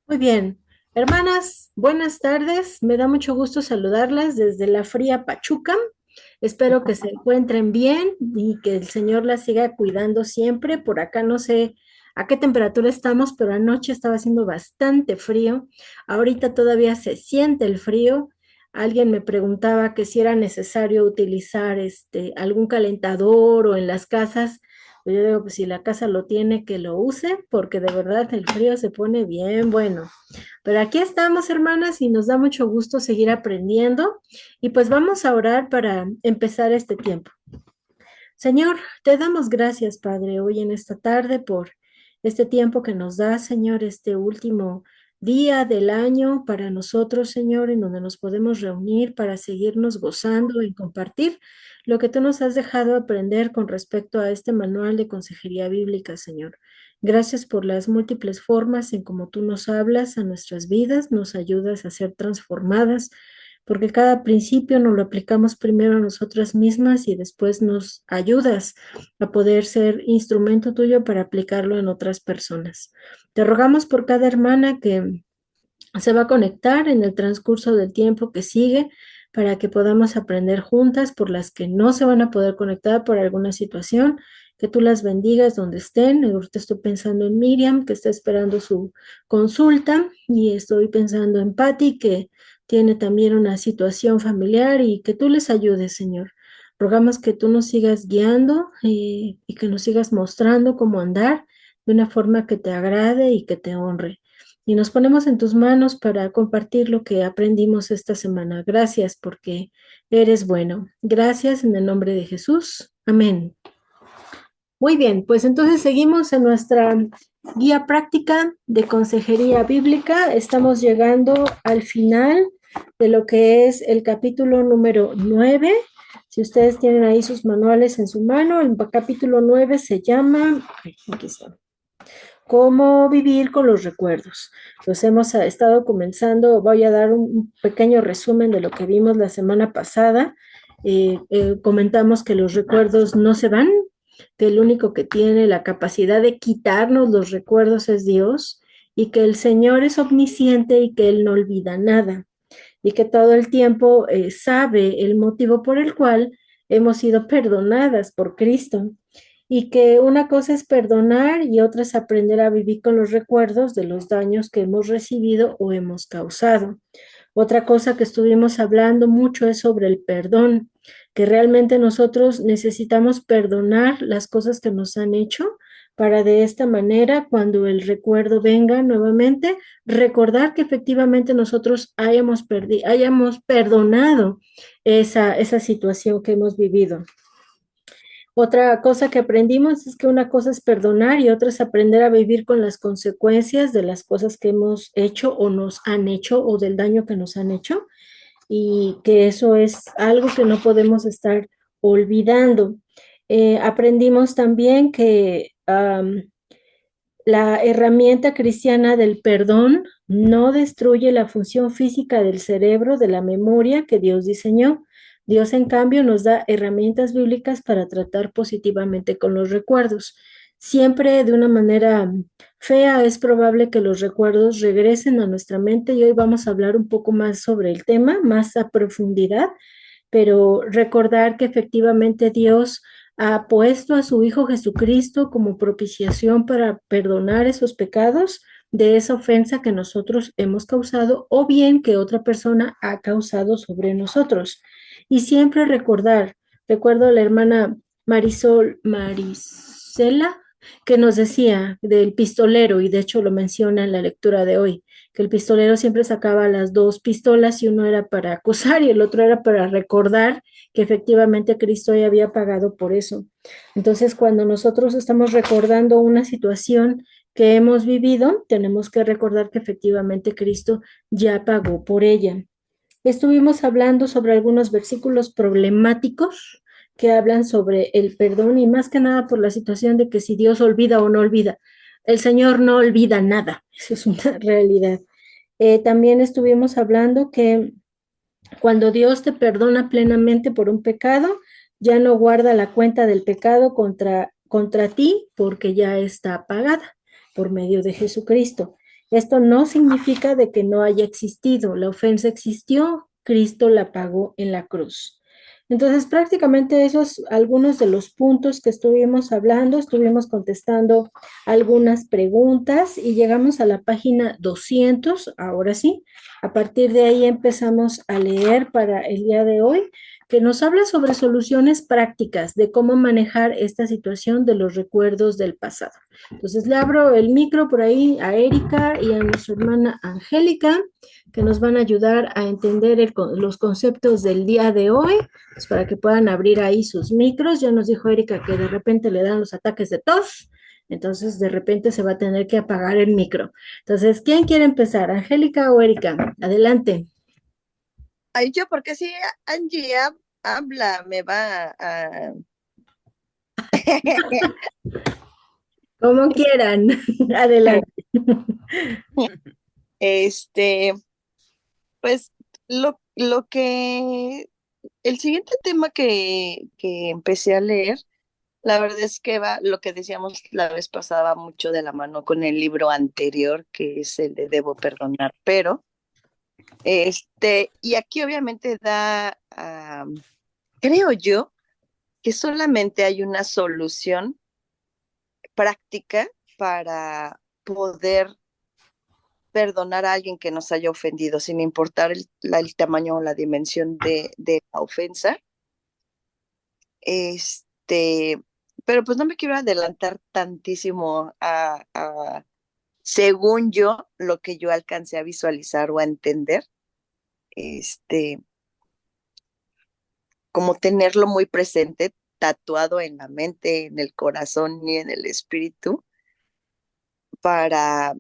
Muy bien. Hermanas, buenas tardes. Me da mucho gusto saludarlas desde la fría Pachuca. Espero que se encuentren bien y que el Señor las siga cuidando siempre. Por acá no sé a qué temperatura estamos, pero anoche estaba haciendo bastante frío. Ahorita todavía se siente el frío. Alguien me preguntaba que si era necesario utilizar algún calentador o en las casas. Pues yo digo, pues si la casa lo tiene, que lo use, porque de verdad el frío se pone bien bueno. Pero aquí estamos, hermanas, y nos da mucho gusto seguir aprendiendo. Y pues vamos a orar para empezar este tiempo. Señor, te damos gracias, Padre, hoy en esta tarde por este tiempo que nos da, Señor, este último día del año para nosotros, Señor, en donde nos podemos reunir para seguirnos gozando y compartir lo que tú nos has dejado aprender con respecto a este manual de consejería bíblica, Señor. Gracias por las múltiples formas en cómo tú nos hablas a nuestras vidas, nos ayudas a ser transformadas porque cada principio nos lo aplicamos primero a nosotras mismas y después nos ayudas a poder ser instrumento tuyo para aplicarlo en otras personas. Te rogamos por cada hermana que se va a conectar en el transcurso del tiempo que sigue para que podamos aprender juntas, por las que no se van a poder conectar por alguna situación, que tú las bendigas donde estén. Ahorita estoy pensando en Miriam, que está esperando su consulta, y estoy pensando en Patty, que tiene también una situación familiar, y que tú les ayudes, Señor. Rogamos que tú nos sigas guiando y que nos sigas mostrando cómo andar de una forma que te agrade y que te honre. Y nos ponemos en tus manos para compartir lo que aprendimos esta semana. Gracias porque eres bueno. Gracias en el nombre de Jesús. Amén. Muy bien, pues entonces seguimos en nuestra guía práctica de consejería bíblica. Estamos llegando al final de lo que es el capítulo número 9. Si ustedes tienen ahí sus manuales en su mano, el capítulo 9 se llama, aquí está, cómo vivir con los recuerdos. Los hemos estado comenzando, voy a dar un pequeño resumen de lo que vimos la semana pasada. Comentamos que los recuerdos no se van, que el único que tiene la capacidad de quitarnos los recuerdos es Dios y que el Señor es omnisciente y que Él no olvida nada y que todo el tiempo sabe el motivo por el cual hemos sido perdonadas por Cristo y que una cosa es perdonar y otra es aprender a vivir con los recuerdos de los daños que hemos recibido o hemos causado. Otra cosa que estuvimos hablando mucho es sobre el perdón, que realmente nosotros necesitamos perdonar las cosas que nos han hecho para de esta manera, cuando el recuerdo venga nuevamente, recordar que efectivamente nosotros hayamos perdonado esa situación que hemos vivido. Otra cosa que aprendimos es que una cosa es perdonar y otra es aprender a vivir con las consecuencias de las cosas que hemos hecho o nos han hecho o del daño que nos han hecho y que eso es algo que no podemos estar olvidando. Aprendimos también que la herramienta cristiana del perdón no destruye la función física del cerebro, de la memoria que Dios diseñó. Dios, en cambio, nos da herramientas bíblicas para tratar positivamente con los recuerdos. Siempre de una manera fea es probable que los recuerdos regresen a nuestra mente y hoy vamos a hablar un poco más sobre el tema, más a profundidad, pero recordar que efectivamente Dios ha puesto a su Hijo Jesucristo como propiciación para perdonar esos pecados de esa ofensa que nosotros hemos causado o bien que otra persona ha causado sobre nosotros. Y siempre recordar, recuerdo a la hermana Marisela, que nos decía del pistolero, y de hecho lo menciona en la lectura de hoy, que el pistolero siempre sacaba las dos pistolas y uno era para acusar y el otro era para recordar que efectivamente Cristo ya había pagado por eso. Entonces, cuando nosotros estamos recordando una situación que hemos vivido, tenemos que recordar que efectivamente Cristo ya pagó por ella. Estuvimos hablando sobre algunos versículos problemáticos que hablan sobre el perdón y más que nada por la situación de que si Dios olvida o no olvida. El Señor no olvida nada, eso es una realidad. También estuvimos hablando que cuando Dios te perdona plenamente por un pecado, ya no guarda la cuenta del pecado contra ti porque ya está pagada por medio de Jesucristo. Esto no significa de que no haya existido. La ofensa existió, Cristo la pagó en la cruz. Entonces, prácticamente esos algunos de los puntos que estuvimos hablando, estuvimos contestando algunas preguntas y llegamos a la página 200. Ahora sí, a partir de ahí empezamos a leer para el día de hoy, que nos habla sobre soluciones prácticas de cómo manejar esta situación de los recuerdos del pasado. Entonces le abro el micro por ahí a Erika y a nuestra hermana Angélica, que nos van a ayudar a entender los conceptos del día de hoy, pues para que puedan abrir ahí sus micros. Ya nos dijo Erika que de repente le dan los ataques de tos, entonces de repente se va a tener que apagar el micro. Entonces, ¿quién quiere empezar? ¿Angélica o Erika? Adelante. Ay, yo, porque si Angie habla, me va a... Como quieran. Adelante. Este, pues lo que, el siguiente tema que empecé a leer, la verdad es que va, lo que decíamos la vez pasada, va mucho de la mano con el libro anterior, que es el de Debo Perdonar, pero, y aquí obviamente creo yo, que solamente hay una solución práctica para poder perdonar a alguien que nos haya ofendido, sin importar el tamaño o la dimensión de la ofensa. Este, pero pues no me quiero adelantar tantísimo según yo, lo que yo alcancé a visualizar o a entender, este, como tenerlo muy presente, tatuado en la mente, en el corazón y en el espíritu, para,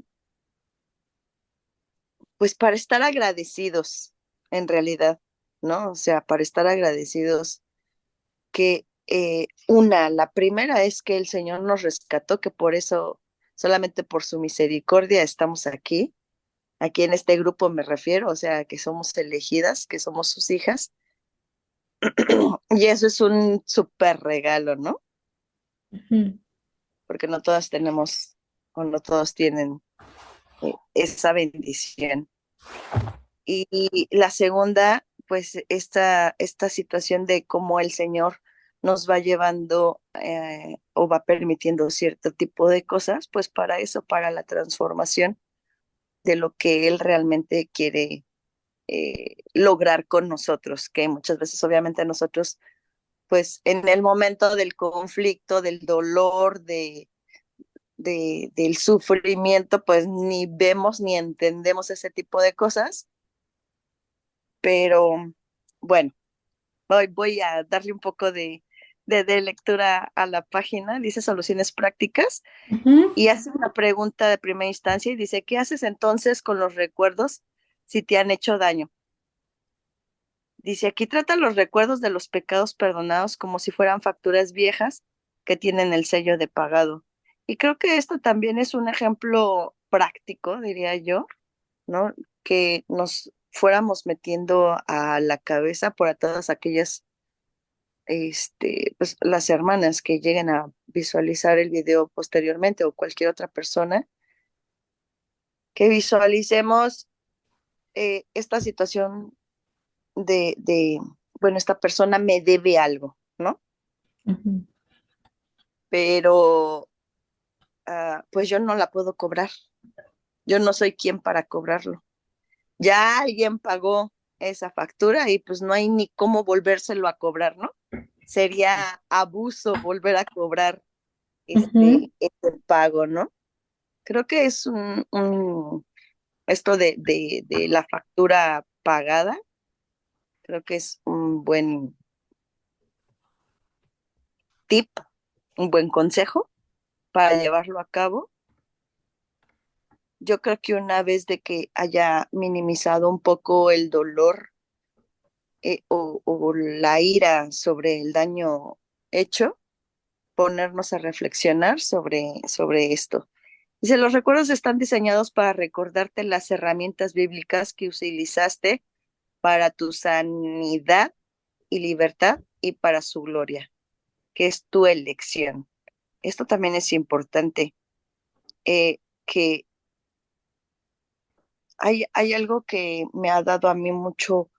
pues para estar agradecidos, en realidad, ¿no? O sea, para estar agradecidos que la primera es que el Señor nos rescató, que por eso, solamente por su misericordia estamos aquí en este grupo me refiero, o sea, que somos elegidas, que somos sus hijas, y eso es un súper regalo, ¿no? Ujú. Porque no todas tenemos o no todos tienen esa bendición. Y la segunda, pues esta situación de cómo el Señor nos va llevando o va permitiendo cierto tipo de cosas, pues para eso, para la transformación de lo que Él realmente quiere lograr con nosotros, que muchas veces obviamente nosotros, pues en el momento del conflicto, del dolor, del sufrimiento, pues ni vemos ni entendemos ese tipo de cosas, pero bueno. Voy a darle un poco de lectura a la página. Dice soluciones prácticas Ujú. y hace una pregunta de primera instancia y dice, ¿qué haces entonces con los recuerdos si te han hecho daño? Dice, aquí trata los recuerdos de los pecados perdonados como si fueran facturas viejas que tienen el sello de pagado. Y creo que esto también es un ejemplo práctico, diría yo, ¿no? Que nos fuéramos metiendo a la cabeza por a todas aquellas pues las hermanas que lleguen a visualizar el video posteriormente o cualquier otra persona, que visualicemos esta situación bueno, esta persona me debe algo, ¿no? Ujú. Pero pues yo no la puedo cobrar, yo no soy quien para cobrarlo. Ya alguien pagó esa factura y pues no hay ni cómo volvérselo a cobrar, ¿no? Sería abuso volver a cobrar Ujú. este pago, ¿no? Creo que es esto de la factura pagada, creo que es un buen tip, un buen consejo para llevarlo a cabo. Yo creo que una vez de que haya minimizado un poco el dolor o la ira sobre el daño hecho, ponernos a reflexionar sobre esto. Dice, los recuerdos están diseñados para recordarte las herramientas bíblicas que utilizaste para tu sanidad y libertad y para su gloria, que es tu elección. Esto también es importante, que hay algo que me ha dado a mí mucho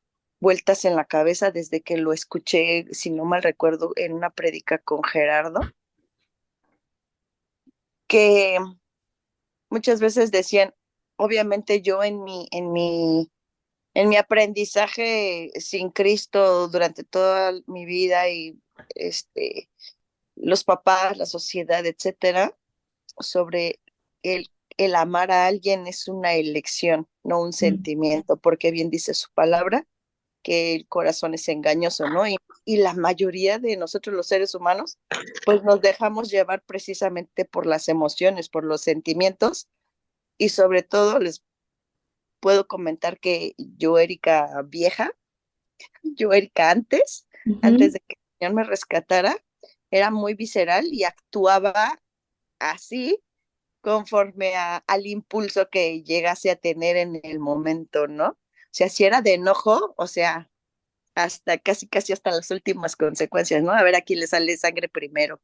vueltas en la cabeza desde que lo escuché, si no mal recuerdo, en una prédica con Gerardo, que muchas veces decían, obviamente yo en mi aprendizaje sin Cristo durante toda mi vida y este, los papás, la sociedad, etcétera, sobre el amar a alguien es una elección, no un Mm, sentimiento, porque bien dice su palabra que el corazón es engañoso, ¿no? Y la mayoría de nosotros los seres humanos, pues nos dejamos llevar precisamente por las emociones, por los sentimientos, y sobre todo les puedo comentar que yo, Erika vieja, yo, Erika antes ujú, de que el Señor me rescatara, era muy visceral y actuaba así conforme al impulso que llegase a tener en el momento, ¿no? O sea, si era de enojo, o sea, hasta casi hasta las últimas consecuencias, ¿no? A ver a quién le sale sangre primero.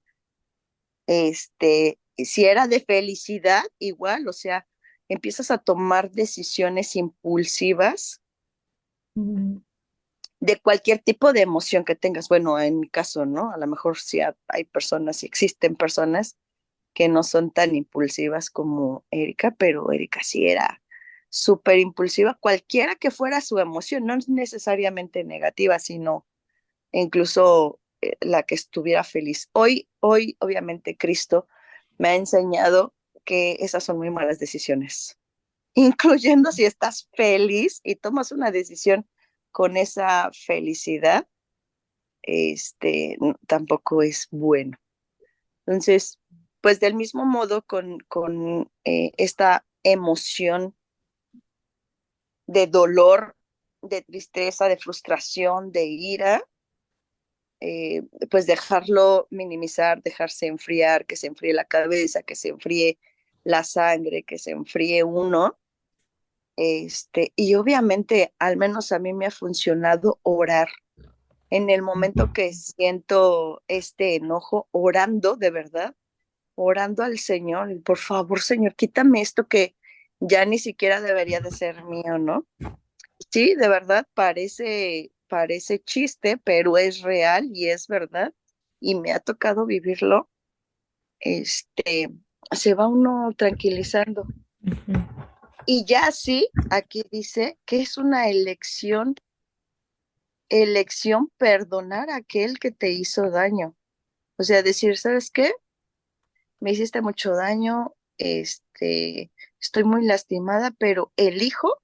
Si era de felicidad, igual, o sea, empiezas a tomar decisiones impulsivas mm, de cualquier tipo de emoción que tengas. Bueno, en mi caso, ¿no? A lo mejor sí hay personas, sí existen personas que no son tan impulsivas como Erika, pero Erika sí era súper impulsiva, cualquiera que fuera su emoción, no necesariamente negativa, sino incluso la que estuviera feliz. Hoy, obviamente, Cristo me ha enseñado que esas son muy malas decisiones, incluyendo si estás feliz y tomas una decisión con esa felicidad, tampoco es bueno. Entonces, pues del mismo modo con esta emoción de dolor, de tristeza, de frustración, de ira, pues dejarlo minimizar, dejarse enfriar, que se enfríe la cabeza, que se enfríe la sangre, que se enfríe uno. Y obviamente, al menos a mí me ha funcionado orar. En el momento que siento este enojo, orando de verdad, orando al Señor, y por favor, Señor, quítame esto que ya ni siquiera debería de ser mío, ¿no? Sí, de verdad parece chiste, pero es real y es verdad. Y me ha tocado vivirlo. Este, Se va uno tranquilizando. ujú. Y ya sí, aquí dice que es una elección perdonar a aquel que te hizo daño. O sea, decir, ¿sabes qué? Me hiciste mucho daño, estoy muy lastimada, pero elijo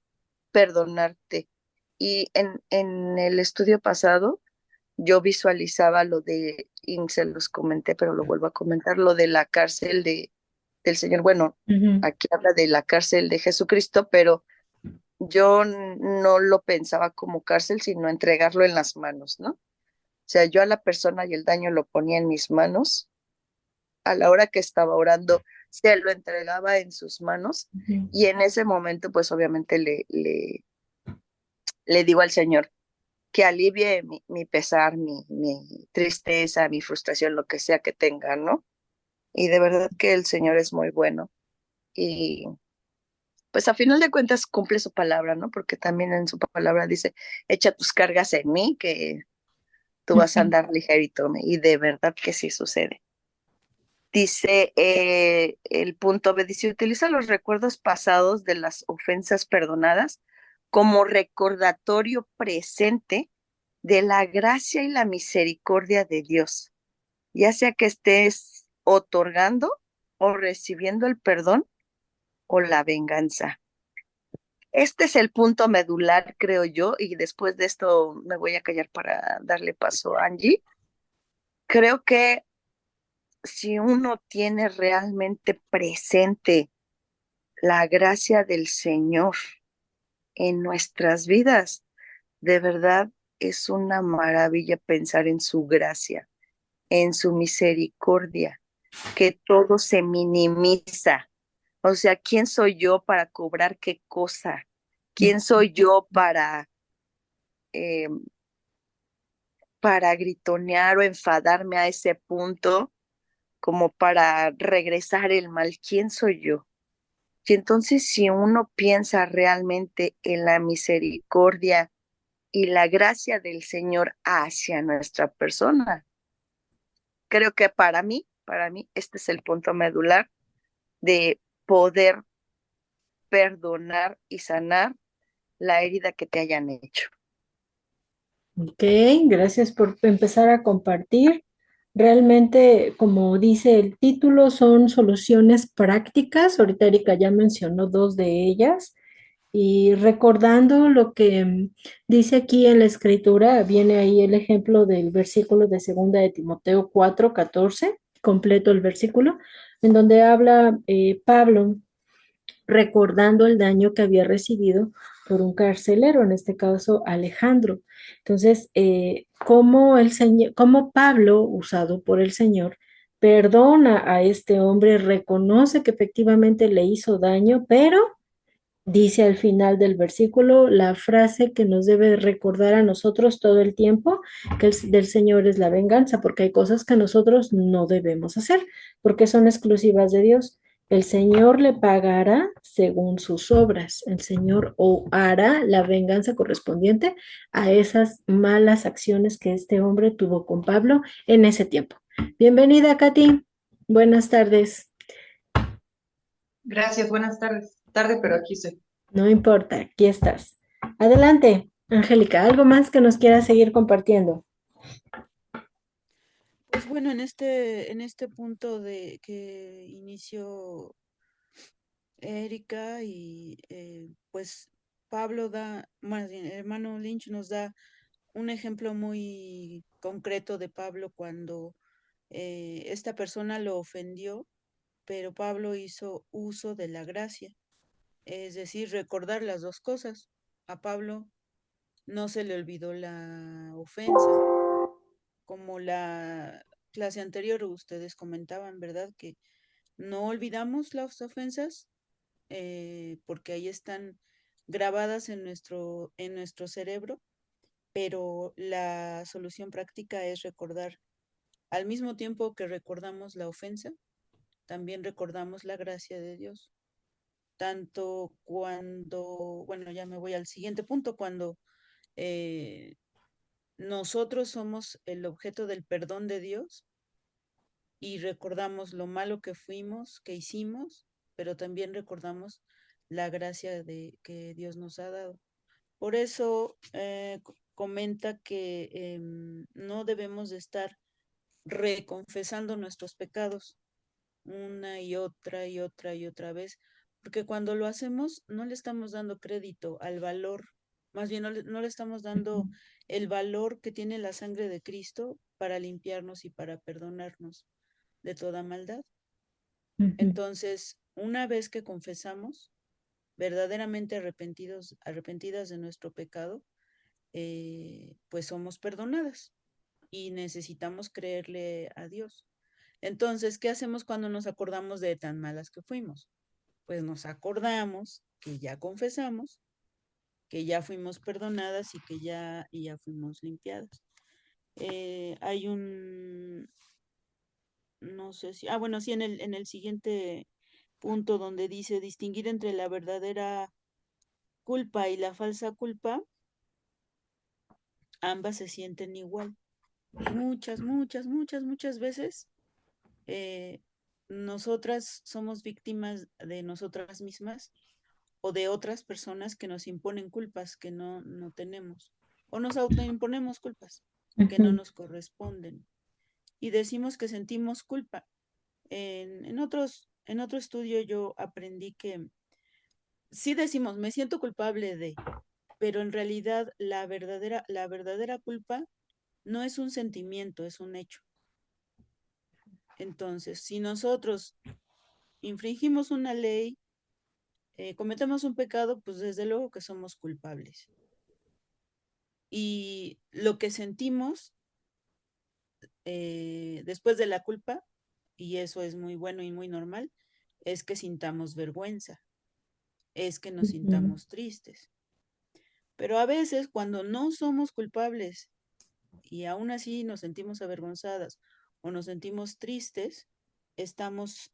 perdonarte. Y en el estudio pasado, yo visualizaba lo de, y se los comenté, pero lo vuelvo a comentar, lo de la cárcel del Señor. Bueno, Ujú, aquí habla de la cárcel de Jesucristo, pero yo no lo pensaba como cárcel, sino entregarlo en las manos, ¿no? O sea, yo a la persona y el daño lo ponía en mis manos, a la hora que estaba orando, se lo entregaba en sus manos ujú, y en ese momento, pues obviamente le digo al Señor que alivie mi pesar, mi tristeza, mi frustración, lo que sea que tenga, ¿no? Y de verdad que el Señor es muy bueno. Y pues a final de cuentas cumple su palabra, ¿no? Porque también en su palabra dice, echa tus cargas en mí, que tú vas a ujú. andar ligerito, ¿no? Y de verdad que sí sucede. Dice el punto B, dice, utiliza los recuerdos pasados de las ofensas perdonadas como recordatorio presente de la gracia y la misericordia de Dios, ya sea que estés otorgando o recibiendo el perdón o la venganza. Este es el punto medular, creo yo, y después de esto me voy a callar para darle paso a Angie. Creo que si uno tiene realmente presente la gracia del Señor en nuestras vidas, de verdad es una maravilla pensar en su gracia, en su misericordia, que todo se minimiza. O sea, ¿quién soy yo para cobrar qué cosa? ¿Quién soy yo eh, para gritonear o enfadarme a ese punto como para regresar el mal? ¿Quién soy yo? Y entonces si uno piensa realmente en la misericordia y la gracia del Señor hacia nuestra persona, creo que para mí, este es el punto medular de poder perdonar y sanar la herida que te hayan hecho. Ok, gracias por empezar a compartir. Realmente, como dice el título, son soluciones prácticas. Ahorita Erika ya mencionó dos de ellas. Y recordando lo que dice aquí en la escritura, viene ahí el ejemplo del versículo de segunda de Timoteo 4:14, completo el versículo, en donde habla Pablo recordando el daño que había recibido por un carcelero, en este caso Alejandro. Entonces, cómo el Señor, cómo Pablo, usado por el Señor, perdona a este hombre, reconoce que efectivamente le hizo daño, pero dice al final del versículo la frase que nos debe recordar a nosotros todo el tiempo, que del Señor es la venganza, porque hay cosas que nosotros no debemos hacer, porque son exclusivas de Dios. El Señor le pagará según sus obras. El Señor o hará la venganza correspondiente a esas malas acciones que este hombre tuvo con Pablo en ese tiempo. Bienvenida, Katy. Buenas tardes. Gracias, buenas tardes. Tarde, pero aquí estoy. No importa, aquí estás. Adelante, Angélica, ¿algo más que nos quieras seguir compartiendo? Pues bueno, en este punto de que inició Erika y pues Pablo da, más bien, el hermano Lynch nos da un ejemplo muy concreto de Pablo cuando esta persona lo ofendió, pero Pablo hizo uso de la gracia, es decir, recordar las dos cosas. A Pablo no se le olvidó la ofensa, como la clase anterior ustedes comentaban, ¿verdad? Que no olvidamos las ofensas porque ahí están grabadas en nuestro cerebro, pero la solución práctica es recordar, al mismo tiempo que recordamos la ofensa, también recordamos la gracia de Dios. Tanto cuando, bueno, ya me voy al siguiente punto, cuando eh, nosotros somos el objeto del perdón de Dios, y recordamos lo malo que fuimos, que hicimos, pero también recordamos la gracia que Dios nos ha dado. Por eso comenta que no debemos de estar reconfesando nuestros pecados una y otra y otra y otra vez, porque cuando lo hacemos no le estamos dando crédito al valor, más bien no le estamos dando el valor que tiene la sangre de Cristo para limpiarnos y para perdonarnos de toda maldad. Ujú, Entonces, una vez que confesamos, verdaderamente arrepentidas de nuestro pecado, pues somos perdonadas y necesitamos creerle a Dios. Entonces, ¿qué hacemos cuando nos acordamos de tan malas que fuimos? Pues nos acordamos que ya confesamos, que ya fuimos perdonadas y ya fuimos limpiadas. Hay un, no sé si, bueno, sí, en el siguiente punto donde dice distinguir entre la verdadera culpa y la falsa culpa, ambas se sienten igual. Muchas veces eh, nosotras somos víctimas de nosotras mismas o de otras personas que nos imponen culpas que no tenemos, o nos autoimponemos culpas que no ujú, nos corresponden y decimos que sentimos culpa. En otro estudio yo aprendí que sí decimos, me siento culpable de, pero en realidad la verdadera culpa no es un sentimiento, es un hecho. Entonces, si nosotros infringimos una ley, cometemos un pecado, pues desde luego que somos culpables. Y lo que sentimos después de la culpa, y eso es muy bueno y muy normal, es que sintamos vergüenza, es que nos ujú. sintamos tristes. Pero a veces cuando no somos culpables y aún así nos sentimos avergonzadas o nos sentimos tristes, estamos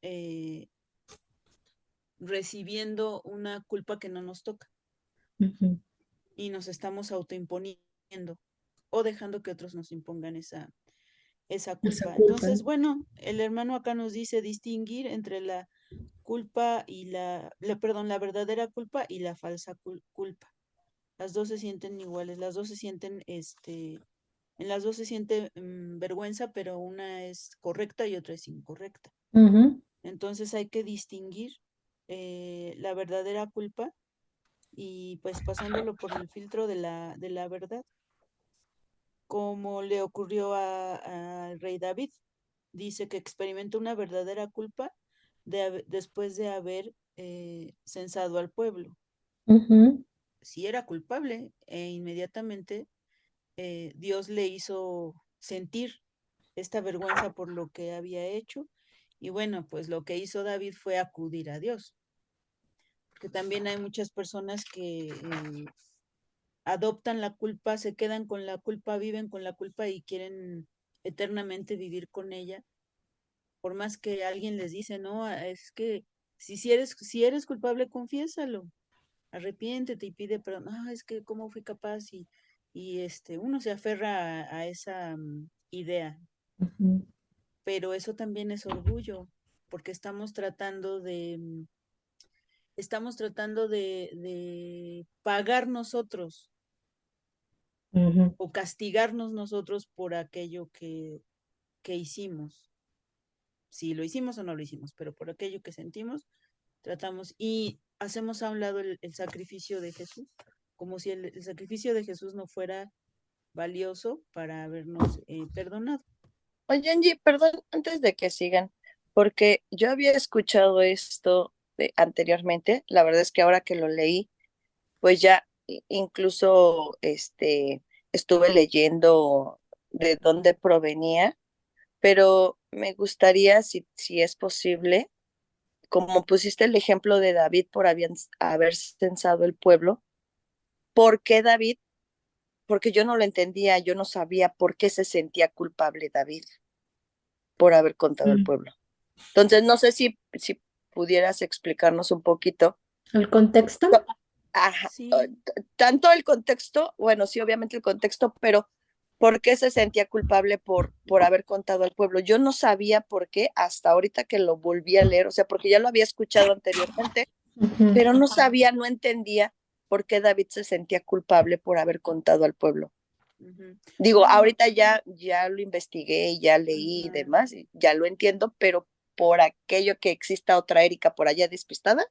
recibiendo una culpa que no nos toca Ujú. y nos estamos autoimponiendo o dejando que otros nos impongan esa Esa culpa. culpa. Entonces, bueno, el hermano acá nos dice distinguir entre la culpa y perdón, la verdadera culpa y la falsa culpa. Las dos se sienten iguales, las dos se sienten, en las dos se siente vergüenza, pero una es correcta y otra es incorrecta. Ujú. Entonces hay que distinguir la verdadera culpa y pues pasándolo por el filtro de la verdad, como le ocurrió al rey David. Dice que experimentó una verdadera culpa después de haber censado al pueblo. Ujú. Si era culpable, e inmediatamente Dios le hizo sentir esta vergüenza por lo que había hecho. Y bueno, pues lo que hizo David fue acudir a Dios, porque también hay muchas personas que adoptan la culpa, se quedan con la culpa, viven con la culpa y quieren eternamente vivir con ella, por más que alguien les dice, no, es que si eres culpable, confiésalo, arrepiéntete y pide perdón. No, es que cómo fui capaz uno se aferra a esa idea, Ujú. pero eso también es orgullo, porque estamos tratando de pagar nosotros Ujú. o castigarnos nosotros por aquello que hicimos, si lo hicimos o no lo hicimos, pero por aquello que sentimos, tratamos y hacemos a un lado el sacrificio de Jesús, como si el sacrificio de Jesús no fuera valioso para habernos perdonado. Oye, Angie, perdón, antes de que sigan, porque yo había escuchado esto anteriormente, la verdad es que ahora que lo leí, pues ya incluso estuve lleyendo de dónde provenía, pero me gustaría, si es posible, como pusiste el ejemplo de David por haber censado el pueblo, ¿por qué David? Porque yo no lo entendía, yo no sabía por qué se sentía culpable David por haber contado al Mm. pueblo. Entonces, no sé si pudieras explicarnos un poquito. ¿El contexto? Ajá, Sí, tanto el contexto, bueno, sí, obviamente el contexto, pero ¿por qué se sentía culpable por haber contado al pueblo? Yo no sabía por qué hasta ahorita que lo volví a leer, o sea, porque ya lo había escuchado anteriormente, Ujú. pero no sabía, no entendía por qué David se sentía culpable por haber contado al pueblo. uh-huh. Digo, Bueno, ahorita ya lo investigué y ya leí y uh-huh. demás, y ya lo entiendo, pero por aquello que exista otra Erika por allá despistada.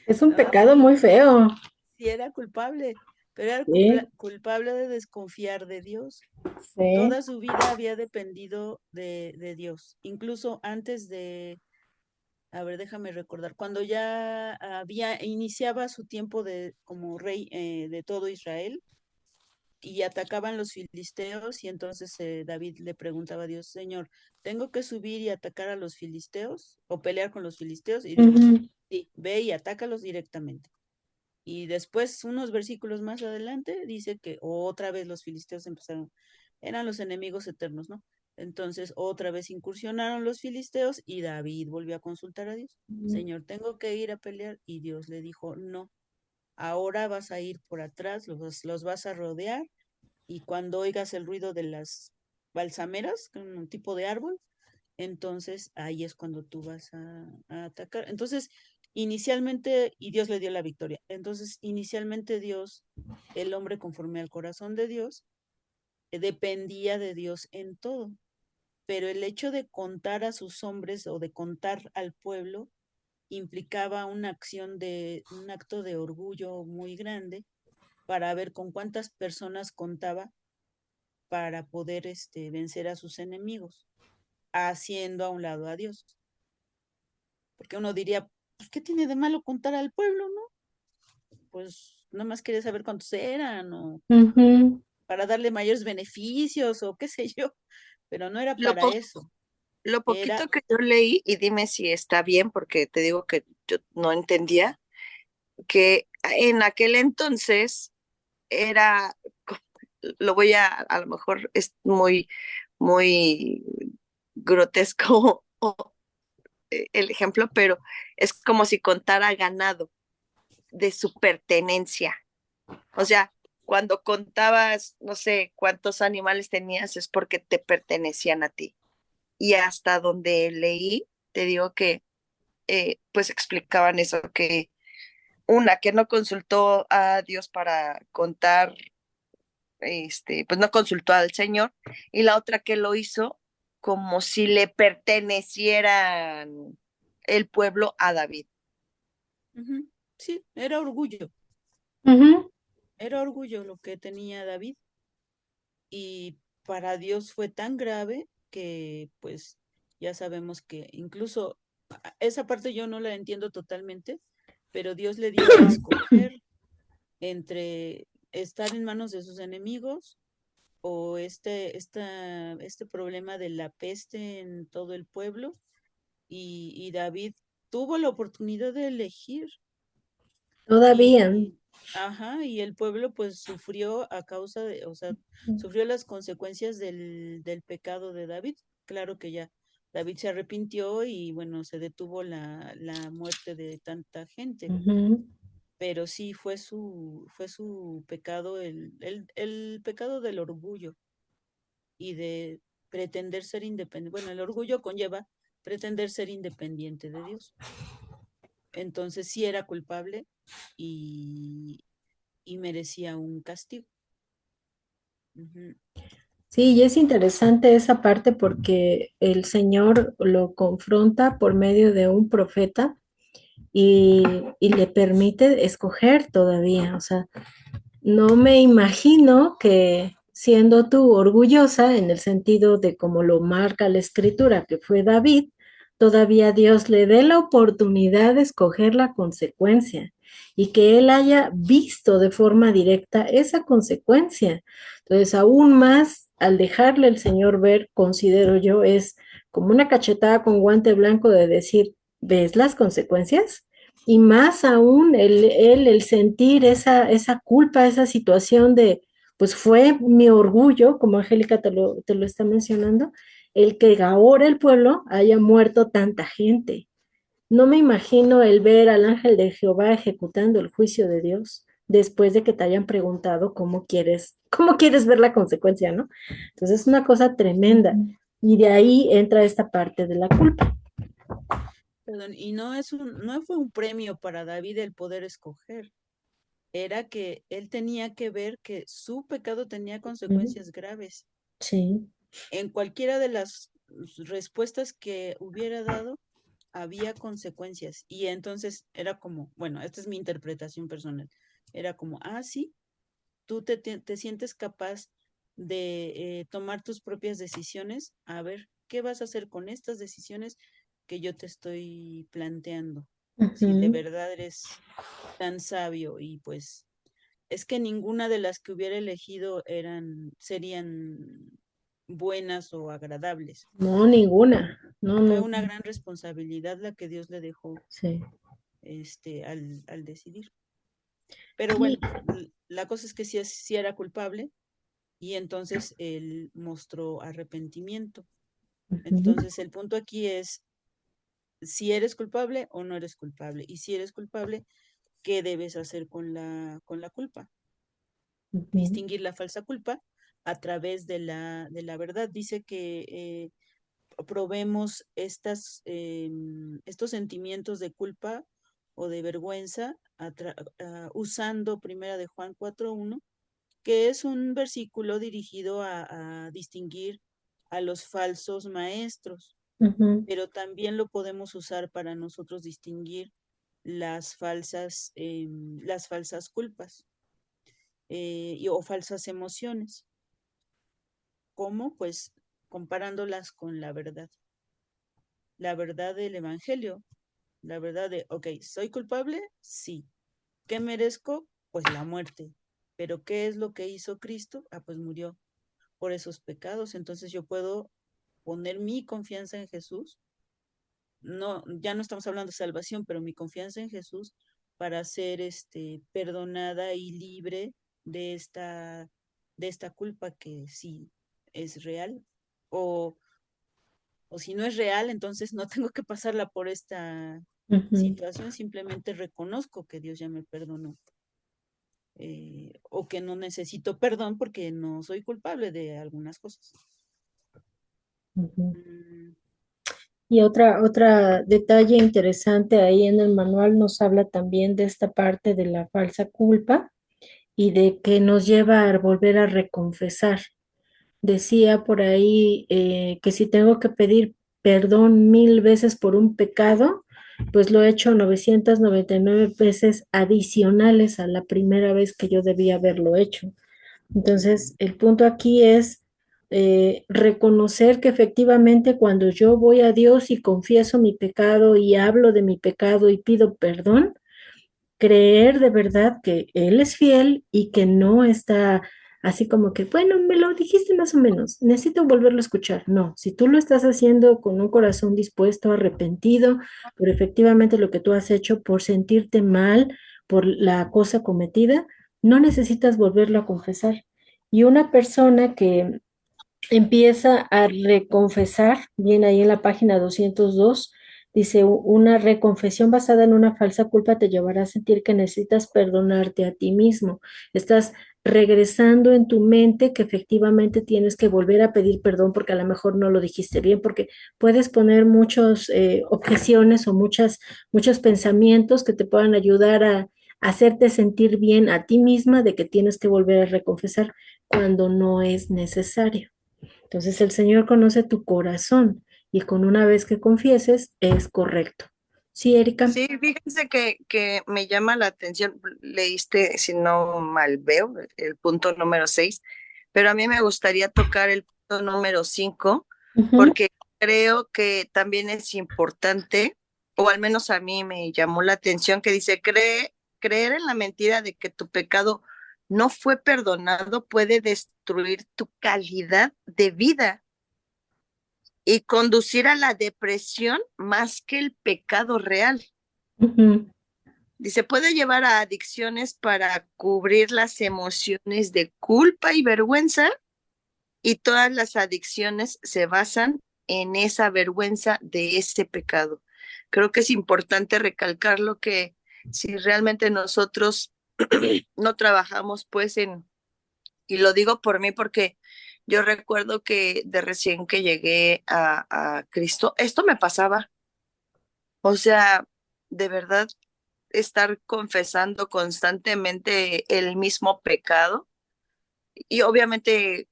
Es un No, pecado sí, muy feo. sí era culpable, pero era Sí, culpable de desconfiar de Dios. sí. Toda su vida había dependido de Dios, incluso antes a ver, déjame recordar, cuando ya iniciaba su tiempo como rey de todo Israel y atacaban los filisteos y entonces David le preguntaba a Dios, Señor, ¿tengo que subir y atacar a los filisteos o pelear con los filisteos? Y Dios le dijo, Ujú. sí, ve y atácalos directamente. Y después, unos versículos más adelante, dice que otra vez los filisteos empezaron, eran los enemigos eternos, ¿no? Entonces, otra vez incursionaron los filisteos y David volvió a consultar a Dios. Señor, tengo que ir a pelear. Y Dios le dijo, no, ahora vas a ir por atrás, los vas a rodear y cuando oigas el ruido de las balsameras, un tipo de árbol, entonces ahí es cuando tú vas a atacar. Entonces, inicialmente, y Dios le dio la victoria. Entonces, inicialmente Dios, el hombre conforme al corazón de Dios, dependía de Dios en todo. Pero el hecho de contar a sus hombres o de contar al pueblo implicaba una un acto de orgullo muy grande para ver con cuántas personas contaba para poder vencer a sus enemigos, haciendo a un lado a Dios. Porque uno diría, pues, ¿qué tiene de malo contar al pueblo, no? Pues nada más quería saber cuántos eran o Ujú. para darle mayores beneficios o qué sé yo, pero no era Lo, para po- eso, lo era, poquito que yo leí, y dime si está bien, porque te digo que yo no entendía, que en aquel entonces era, lo voy a lo mejor es muy grotesco el ejemplo, pero es como si contara ganado de su pertenencia. O sea, cuando contabas, no sé cuántos animales tenías, es porque te pertenecían a ti. Y hasta donde leí, te digo que pues explicaban eso, que una, que no consultó a Dios para contar, pues no consultó al Señor, y la otra que lo hizo como si le pertenecieran el pueblo a David. Ujú. Sí, era orgullo. Ujú. Era orgullo lo que tenía David. Y para Dios fue tan grave que pues ya sabemos que incluso esa parte yo no la entiendo totalmente, pero Dios le dio a escoger entre estar en manos de sus enemigos o este problema de la peste en todo el pueblo y David tuvo la oportunidad de elegir Todavía. y, ajá, y el pueblo pues sufrió a causa de, o sea, sufrió las consecuencias del pecado de David. Claro que ya David se arrepintió y bueno, se detuvo la muerte de tanta gente, Ujú. pero sí fue su pecado, el pecado del orgullo y de pretender ser independiente. Bueno, el orgullo conlleva pretender ser independiente de Dios. Entonces sí era culpable y, y merecía un castigo. Ujú, Sí, y es interesante esa parte porque el Señor lo confronta por medio de un profeta y, y le permite escoger todavía. O sea, no me imagino que siendo tú orgullosa en el sentido de como lo marca la escritura, que fue David, todavía Dios le dé la oportunidad de escoger la consecuencia y que él haya visto de forma directa esa consecuencia. Entonces, aún más, al dejarle el Señor ver, considero yo, es como una cachetada con guante blanco de decir, ¿ves las consecuencias? Y más aún el sentir esa culpa, esa situación de, pues fue mi orgullo, como Angélica te lo está mencionando, el que ahora el pueblo haya muerto tanta gente. No me imagino el ver al ángel de Jehová ejecutando el juicio de Dios después de que te hayan preguntado cómo quieres ver la consecuencia, ¿no? Entonces es una cosa tremenda. Y de ahí entra esta parte de la culpa. perdón, y no fue un premio para David el poder escoger, era que él tenía que ver que su pecado tenía Ujú. consecuencias graves. Sí. En cualquiera de las respuestas que hubiera dado, había consecuencias. Y entonces era como, bueno, esta es mi interpretación personal, era como, ah, sí, tú te sientes capaz de tomar tus propias decisiones, a ver, ¿qué vas a hacer con estas decisiones que yo te estoy planteando? Si de Ujú. verdad eres tan sabio y pues es que ninguna de las que hubiera elegido serían buenas o agradables. No, ninguna. No, Fue no. una gran responsabilidad la que Dios le dejó Sí. al decidir. Pero Sí. bueno, la cosa es que sí era culpable y entonces él mostró arrepentimiento. Ujú. Entonces el punto aquí es si eres culpable o no eres culpable. Y si eres culpable, ¿qué debes hacer con con la culpa? Ujú. Distinguir la falsa culpa a través de la verdad. Dice que probemos estos sentimientos de culpa o de vergüenza usando Primera de Juan 4:1, que es un versículo dirigido a distinguir a los falsos maestros, Ujú. pero también lo podemos usar para nosotros distinguir las falsas culpas o falsas emociones. ¿Cómo? Pues comparándolas con la verdad del Evangelio, la verdad de, ok, ¿soy culpable? Sí. ¿Qué merezco? Pues la muerte. Pero ¿qué es lo que hizo Cristo? Ah, pues murió por esos pecados. Entonces yo puedo poner mi confianza en Jesús. No, ya no estamos hablando de salvación, pero mi confianza en Jesús para ser perdonada y libre de de esta culpa que sí es real. O o si no es real, entonces no tengo que pasarla por esta situación, simplemente reconozco que Dios ya me perdonó. O que no necesito perdón porque no soy culpable de algunas cosas. Mm, Y otra detalle interesante ahí en el manual nos habla también de esta parte de la falsa culpa y de que nos lleva a volver a reconfesar. Decía por ahí que si tengo que pedir perdón 1000 veces por un pecado, pues lo he hecho 999 veces adicionales a la primera vez que yo debía haberlo hecho. Entonces, el punto aquí es reconocer que efectivamente cuando yo voy a Dios y confieso mi pecado y hablo de mi pecado y pido perdón, creer de verdad que Él es fiel y que no está así como que, bueno, me lo dijiste más o menos, necesito volverlo a escuchar. No, si tú lo estás haciendo con un corazón dispuesto, arrepentido por efectivamente lo que tú has hecho, por sentirte mal por la cosa cometida, no necesitas volverlo a confesar. Y una persona que empieza a reconfesar, bien ahí en la página 202, dice, una reconfesión basada en una falsa culpa te llevará a sentir que necesitas perdonarte a ti mismo. Estás regresando en tu mente que efectivamente tienes que volver a pedir perdón porque a lo mejor no lo dijiste bien, porque puedes poner muchas objeciones o muchos pensamientos que te puedan ayudar a hacerte sentir bien a ti misma de que tienes que volver a reconfesar cuando no es necesario. Entonces el Señor conoce tu corazón y con una vez que confieses es correcto. Sí, Erika. Sí, fíjense que me llama la atención, leíste, si no mal veo, el punto número 6, pero a mí me gustaría tocar el punto número 5, Ujú, porque creo que también es importante, o al menos a mí me llamó la atención, que dice, creer en la mentira de que tu pecado no fue perdonado puede destruir tu calidad de vida y conducir a la depresión más que el pecado real. ujú. Dice, puede llevar a adicciones para cubrir las emociones de culpa y vergüenza, y todas las adicciones se basan en esa vergüenza de ese pecado. Creo que es importante recalcar lo que si realmente nosotros no trabajamos pues y lo digo por mí porque yo recuerdo que de recién que llegué a Cristo, esto me pasaba. O sea, de verdad, estar confesando constantemente el mismo pecado. Y obviamente,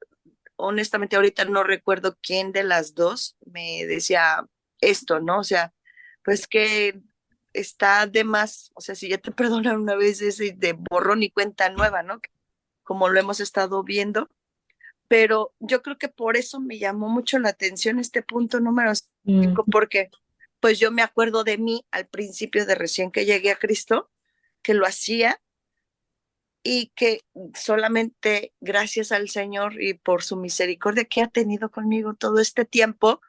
honestamente, ahorita no recuerdo quién de las dos me decía esto, ¿no? O sea, pues que está de más, o sea, si ya te perdonan una vez es de borrón y cuenta nueva, ¿no? Como lo hemos estado viendo. Pero yo creo que por eso me llamó mucho la atención este punto número Mm, 5, porque pues yo me acuerdo de mí al principio de recién que llegué a Cristo, que lo hacía y que solamente gracias al Señor y por su misericordia que ha tenido conmigo todo este tiempo,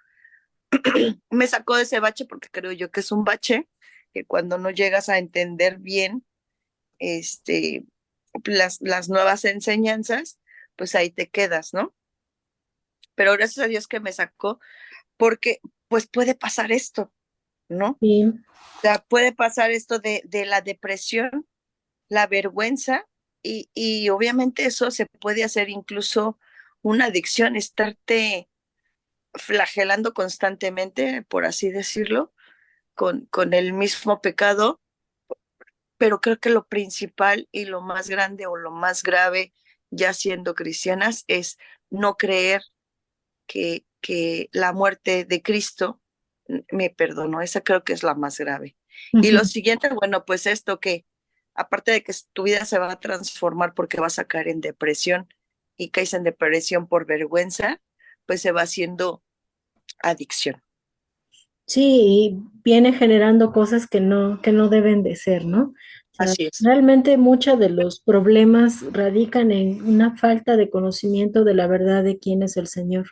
me sacó de ese bache, porque creo yo que es un bache, que cuando no llegas a entender bien este, las nuevas enseñanzas, pues ahí te quedas, ¿no? Pero gracias a Dios que me sacó, porque pues puede pasar esto, ¿no? O sí, sea, puede pasar esto de la depresión, la vergüenza, y obviamente eso se puede hacer incluso una adicción, estarte flagelando constantemente, por así decirlo, con el mismo pecado, pero creo que lo principal y lo más grande o lo más grave, ya siendo cristianas, es no creer que la muerte de Cristo me perdonó. Esa creo que es la más grave. Y lo ujú. siguiente, bueno, pues esto que aparte de que tu vida se va a transformar porque vas a caer en depresión y caes en depresión por vergüenza, pues se va haciendo adicción. Sí, y viene generando cosas que no deben de ser, ¿no? O sea, Así es. realmente muchos de los problemas radican en una falta de conocimiento de la verdad de quién es el Señor.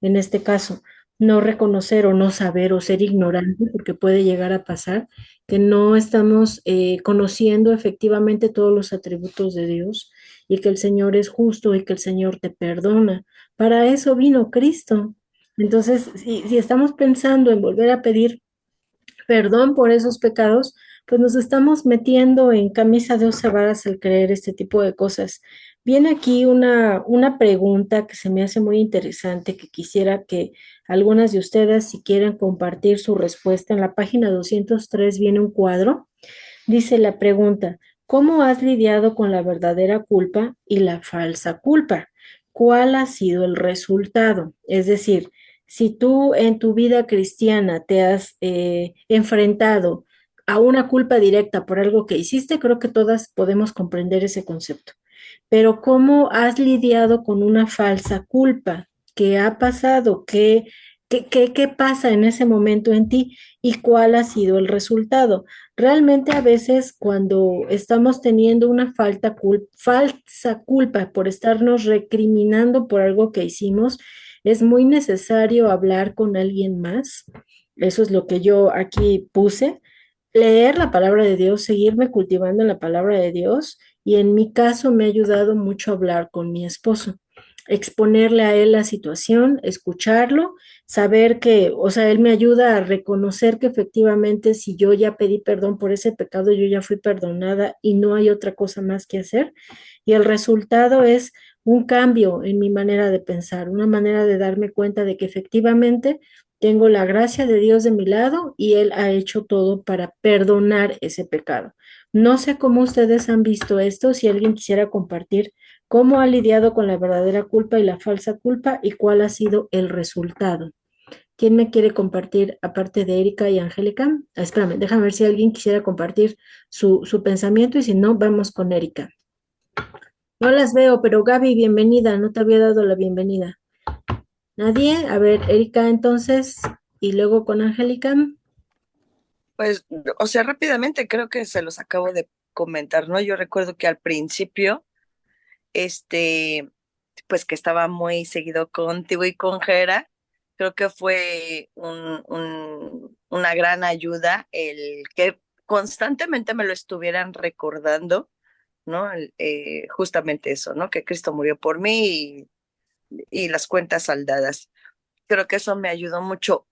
En este caso, no reconocer o no saber o ser ignorante, porque puede llegar a pasar que no estamos conociendo efectivamente todos los atributos de Dios y que el Señor es justo y que el Señor te perdona. Para eso vino Cristo. Entonces, si estamos pensando en volver a pedir perdón por esos pecados, pues nos estamos metiendo en camisa de once varas al creer este tipo de cosas. Viene aquí una pregunta que se me hace muy interesante, que quisiera que algunas de ustedes, si quieren compartir su respuesta, en la página 203 viene un cuadro. Dice la pregunta, ¿cómo has lidiado con la verdadera culpa y la falsa culpa? ¿Cuál ha sido el resultado? Es decir, si tú en tu vida cristiana te has enfrentado a una culpa directa por algo que hiciste, creo que todas podemos comprender ese concepto. Pero ¿cómo has lidiado con una falsa culpa? ¿Qué ha pasado? ¿Qué pasa en ese momento en ti? ¿Y cuál ha sido el resultado? Realmente a veces cuando estamos teniendo una falsa culpa por estarnos recriminando por algo que hicimos, es muy necesario hablar con alguien más. Eso es lo que yo aquí puse. Leer la palabra de Dios, seguirme cultivando en la palabra de Dios y en mi caso me ha ayudado mucho a hablar con mi esposo, exponerle a él la situación, escucharlo, saber que, o sea, él me ayuda a reconocer que efectivamente si yo ya pedí perdón por ese pecado, yo ya fui perdonada y no hay otra cosa más que hacer. Y el resultado es un cambio en mi manera de pensar, una manera de darme cuenta de que efectivamente tengo la gracia de Dios de mi lado y Él ha hecho todo para perdonar ese pecado. No sé cómo ustedes han visto esto, si alguien quisiera compartir cómo ha lidiado con la verdadera culpa y la falsa culpa y cuál ha sido el resultado. ¿Quién me quiere compartir aparte de Erika y Angélica? Espérame, déjame ver si alguien quisiera compartir su pensamiento y si no, vamos con Erika. No las veo, pero Gaby, bienvenida, no te había dado la bienvenida. ¿Nadie? A ver, Erika entonces, y luego con Angélica. Pues, o sea, rápidamente creo que se los acabo de comentar, ¿no? Yo recuerdo que al principio, este, pues que estaba muy seguido contigo y con Jera, creo que fue una gran ayuda el que constantemente me lo estuvieran recordando, ¿no? Justamente eso, ¿no? Que Cristo murió por mí y las cuentas saldadas. Creo que eso me ayudó mucho.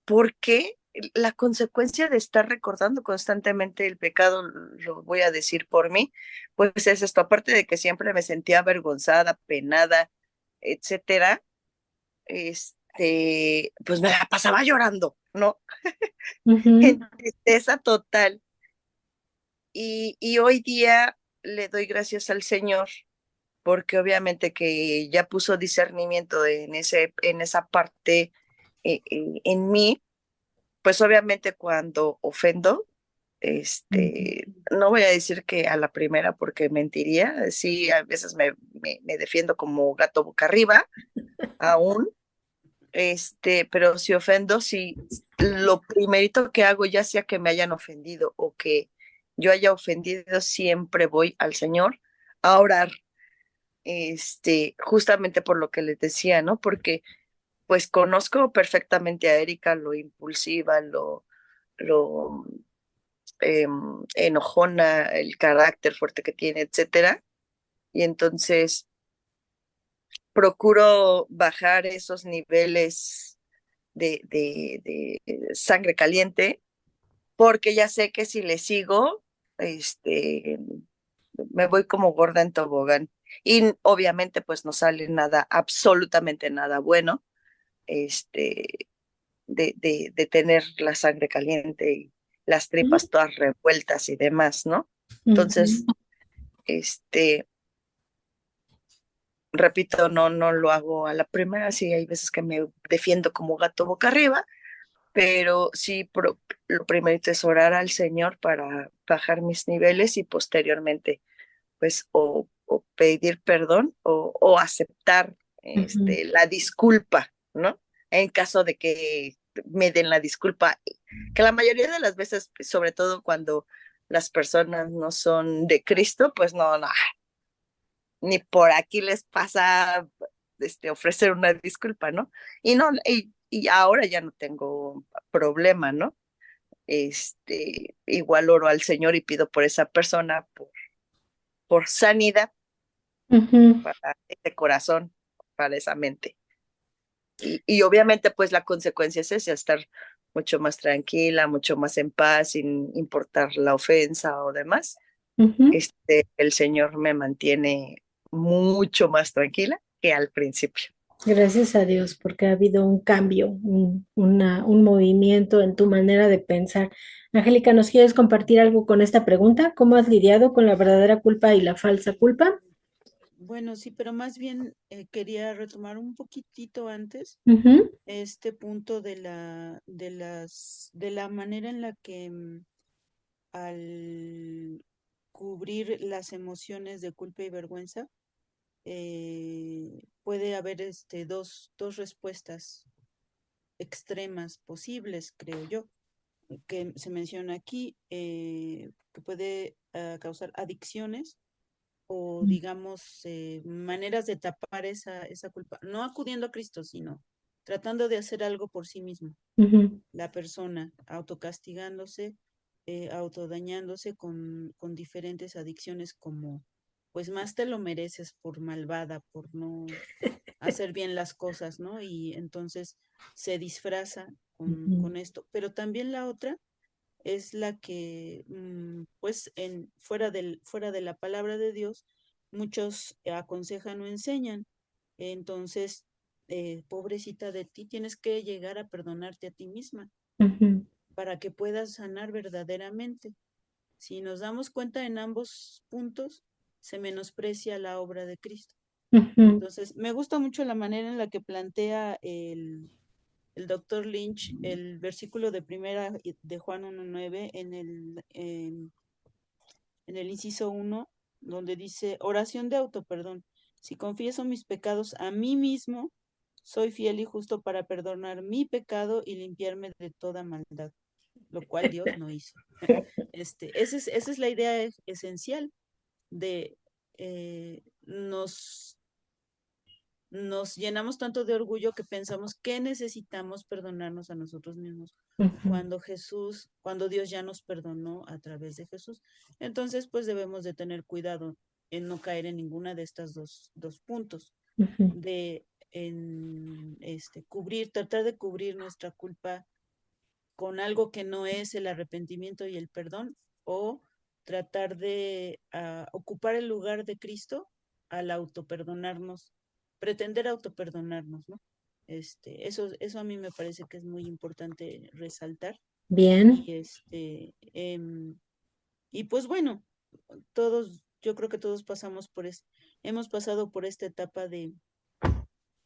Porque la consecuencia de estar recordando constantemente el pecado, lo voy a decir por mí, pues es esto, aparte de que siempre me sentía avergonzada, penada, etcétera, pues me la pasaba llorando, ¿no? Ujú, En tristeza total. Y hoy día le doy gracias al Señor, porque obviamente que ya puso discernimiento en esa parte en mí, pues obviamente cuando ofendo, no voy a decir que a la primera porque mentiría, sí, a veces me defiendo como gato boca arriba, aún, pero si ofendo, si lo primerito que hago, ya sea que me hayan ofendido o que yo haya ofendido, siempre voy al Señor a orar, justamente por lo que les decía, ¿no? Porque pues conozco perfectamente a Erika, lo impulsiva, lo enojona, el carácter fuerte que tiene, etcétera. Y entonces procuro bajar esos niveles de sangre caliente, porque ya sé que si le sigo, me voy como gorda en tobogán. Y obviamente pues no sale nada, absolutamente nada bueno, de tener la sangre caliente y las tripas todas revueltas y demás, ¿no? Entonces, ujú, este, repito, no lo hago a la primera, sí hay veces que me defiendo como gato boca arriba, pero sí lo primerito es orar al Señor para bajar mis niveles y posteriormente, pues, o pedir perdón o aceptar ujú, la disculpa, ¿no? En caso de que me den la disculpa, que la mayoría de las veces, sobre todo cuando las personas no son de Cristo, pues no, ni por aquí les pasa ofrecer una disculpa, ¿no? Y no, y ahora ya no tengo problema, ¿no? Igual oro al Señor y pido por esa persona, por sanidad ujú. para ese corazón, para esa mente. Y obviamente pues la consecuencia es esa, estar mucho más tranquila, mucho más en paz, sin importar la ofensa o demás. Ujú. El Señor me mantiene mucho más tranquila que al principio. Gracias a Dios, porque ha habido un cambio, un movimiento en tu manera de pensar. Angélica, ¿nos quieres compartir algo con esta pregunta? ¿Cómo has lidiado con la verdadera culpa y la falsa culpa? Bueno, sí, pero más bien quería retomar un poquitito antes Ujú, este punto de la manera en la que al cubrir las emociones de culpa y vergüenza, puede haber dos respuestas extremas posibles, creo yo, que se menciona aquí, que puede causar adicciones o, digamos, maneras de tapar esa culpa, no acudiendo a Cristo, sino tratando de hacer algo por sí mismo, ujú, la persona autocastigándose, autodañándose con diferentes adicciones como, pues más te lo mereces por malvada, por no hacer bien las cosas, ¿no? Y entonces se disfraza ujú, con esto. Pero también la otra es la que, pues, fuera de la palabra de Dios, muchos aconsejan o enseñan. Entonces, pobrecita de ti, tienes que llegar a perdonarte a ti misma ujú, para que puedas sanar verdaderamente. Si nos damos cuenta en ambos puntos, se menosprecia la obra de Cristo. ujú, Entonces, me gusta mucho la manera en la que plantea el doctor Lynch el versículo de primera de Juan 1:9 en el inciso 1, donde dice, oración de autoperdón. Si confieso mis pecados a mí mismo, soy fiel y justo para perdonar mi pecado y limpiarme de toda maldad, lo cual Dios no hizo. Esa es la idea esencial de nos llenamos tanto de orgullo que pensamos que necesitamos perdonarnos a nosotros mismos ujú, cuando Dios ya nos perdonó a través de Jesús. Entonces, pues debemos de tener cuidado en no caer en ninguna de estas dos puntos, ujú, de tratar de cubrir nuestra culpa con algo que no es el arrepentimiento y el perdón, o tratar de ocupar el lugar de Cristo al autoperdonarnos, pretender autoperdonarnos, ¿no? Eso a mí me parece que es muy importante resaltar. bien, Y y pues bueno, yo creo que todos hemos pasado por esta etapa de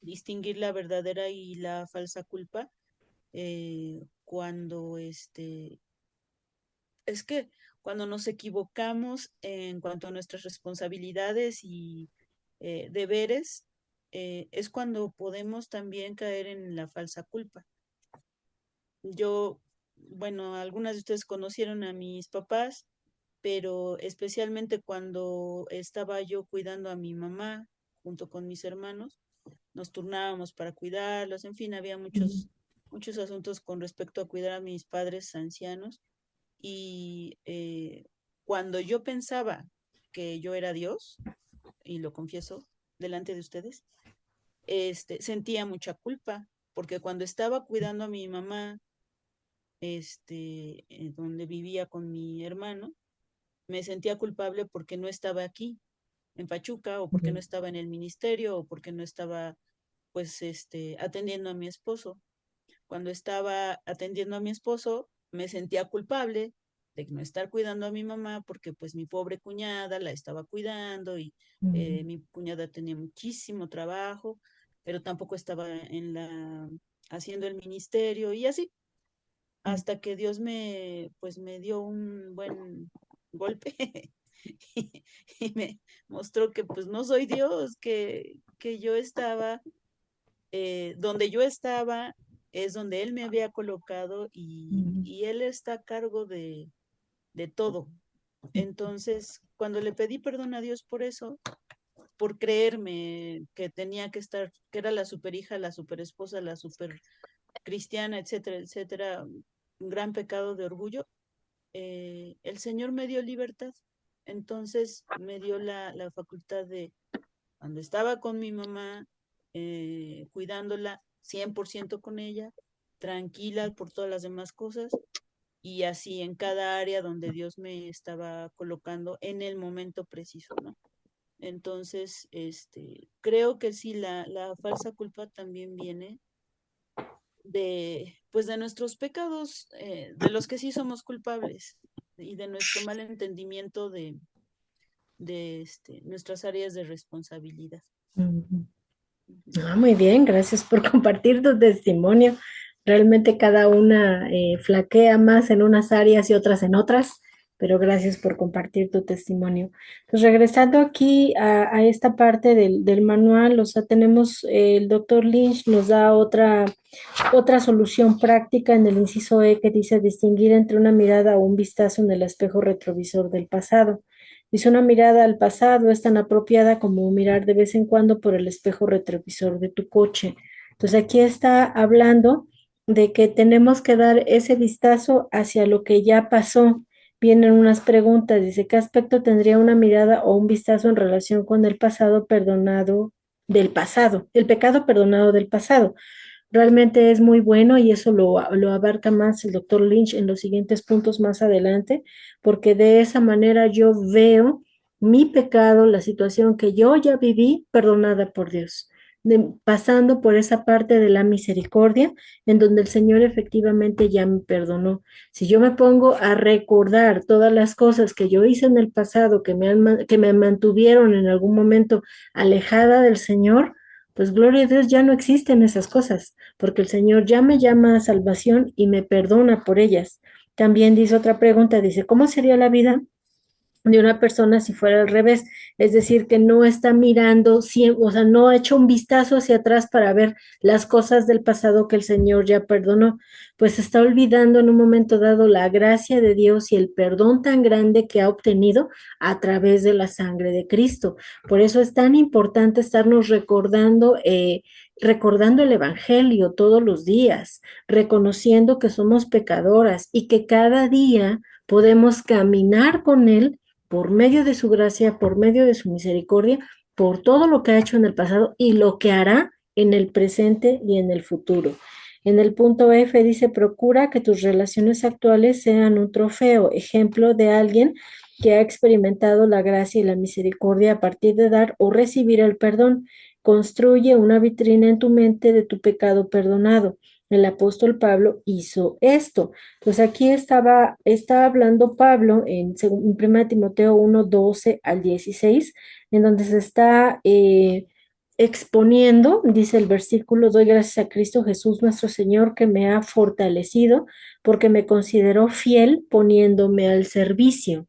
distinguir la verdadera y la falsa culpa, cuando es que cuando nos equivocamos en cuanto a nuestras responsabilidades y deberes, es cuando podemos también caer en la falsa culpa. Yo, bueno, algunas de ustedes conocieron a mis papás, pero especialmente cuando estaba yo cuidando a mi mamá junto con mis hermanos, nos turnábamos para cuidarlos, en fin, había muchos asuntos con respecto a cuidar a mis padres ancianos. Y cuando yo pensaba que yo era Dios, y lo confieso delante de ustedes, sentía mucha culpa, porque cuando estaba cuidando a mi mamá, donde vivía con mi hermano, me sentía culpable porque no estaba aquí en Pachuca, o porque no estaba en el ministerio, o porque no estaba, pues, atendiendo a mi esposo. Cuando estaba atendiendo a mi esposo, me sentía culpable de no estar cuidando a mi mamá porque pues mi pobre cuñada la estaba cuidando y ujú, mi cuñada tenía muchísimo trabajo, pero tampoco estaba haciendo el ministerio y así, hasta que Dios pues me dio un buen golpe y me mostró que pues no soy Dios, que yo estaba donde yo estaba es donde él me había colocado, ujú, y él está a cargo de todo. Entonces, cuando le pedí perdón a Dios por eso, por creerme que tenía que estar, que era la super hija, la super esposa, la super cristiana, etcétera, etcétera, un gran pecado de orgullo, el Señor me dio libertad. Entonces me dio la facultad de, cuando estaba con mi mamá, cuidándola, 100% con ella, tranquila por todas las demás cosas y así en cada área donde Dios me estaba colocando en el momento preciso, ¿no? Entonces, creo que sí, la falsa culpa también viene pues de nuestros pecados, de los que sí somos culpables y de nuestro mal entendimiento de nuestras áreas de responsabilidad. Ujú. Ujú. Muy bien, gracias por compartir tu testimonio. Realmente cada una flaquea más en unas áreas y otras en otras, pero gracias por compartir tu testimonio. Pues regresando aquí a esta parte del manual, o sea, tenemos el doctor Lynch nos da otra solución práctica en el inciso E que dice distinguir entre una mirada o un vistazo en el espejo retrovisor del pasado. Dice una mirada al pasado es tan apropiada como mirar de vez en cuando por el espejo retrovisor de tu coche. Entonces aquí está hablando de que tenemos que dar ese vistazo hacia lo que ya pasó. Vienen unas preguntas, dice, ¿qué aspecto tendría una mirada o un vistazo en relación con el pasado perdonado del pasado, el pecado perdonado del pasado? Realmente es muy bueno y eso lo abarca más el doctor Lynch en los siguientes puntos más adelante, porque de esa manera yo veo mi pecado, la situación que yo ya viví, perdonada por Dios, pasando por esa parte de la misericordia en donde el Señor efectivamente ya me perdonó. Si yo me pongo a recordar todas las cosas que yo hice en el pasado, que me mantuvieron en algún momento alejada del Señor, pues gloria a Dios, ya no existen esas cosas, porque el Señor ya me llama a salvación y me perdona por ellas. También dice otra pregunta, dice, ¿cómo sería la vida de una persona si fuera al revés? Es decir, que no está mirando, o sea, no ha hecho un vistazo hacia atrás para ver las cosas del pasado que el Señor ya perdonó, pues está olvidando en un momento dado la gracia de Dios y el perdón tan grande que ha obtenido a través de la sangre de Cristo. Por eso es tan importante estarnos recordando el Evangelio todos los días, reconociendo que somos pecadoras y que cada día podemos caminar con Él por medio de su gracia, por medio de su misericordia, por todo lo que ha hecho en el pasado y lo que hará en el presente y en el futuro. En el punto F dice, procura que tus relaciones actuales sean un trofeo, ejemplo de alguien que ha experimentado la gracia y la misericordia a partir de dar o recibir el perdón. Construye una vitrina en tu mente de tu pecado perdonado. El apóstol Pablo hizo esto. Pues aquí estaba hablando Pablo en 1 Timoteo 1:12 al 16, en donde se está exponiendo, dice el versículo, doy gracias a Cristo Jesús nuestro Señor que me ha fortalecido porque me consideró fiel poniéndome al servicio.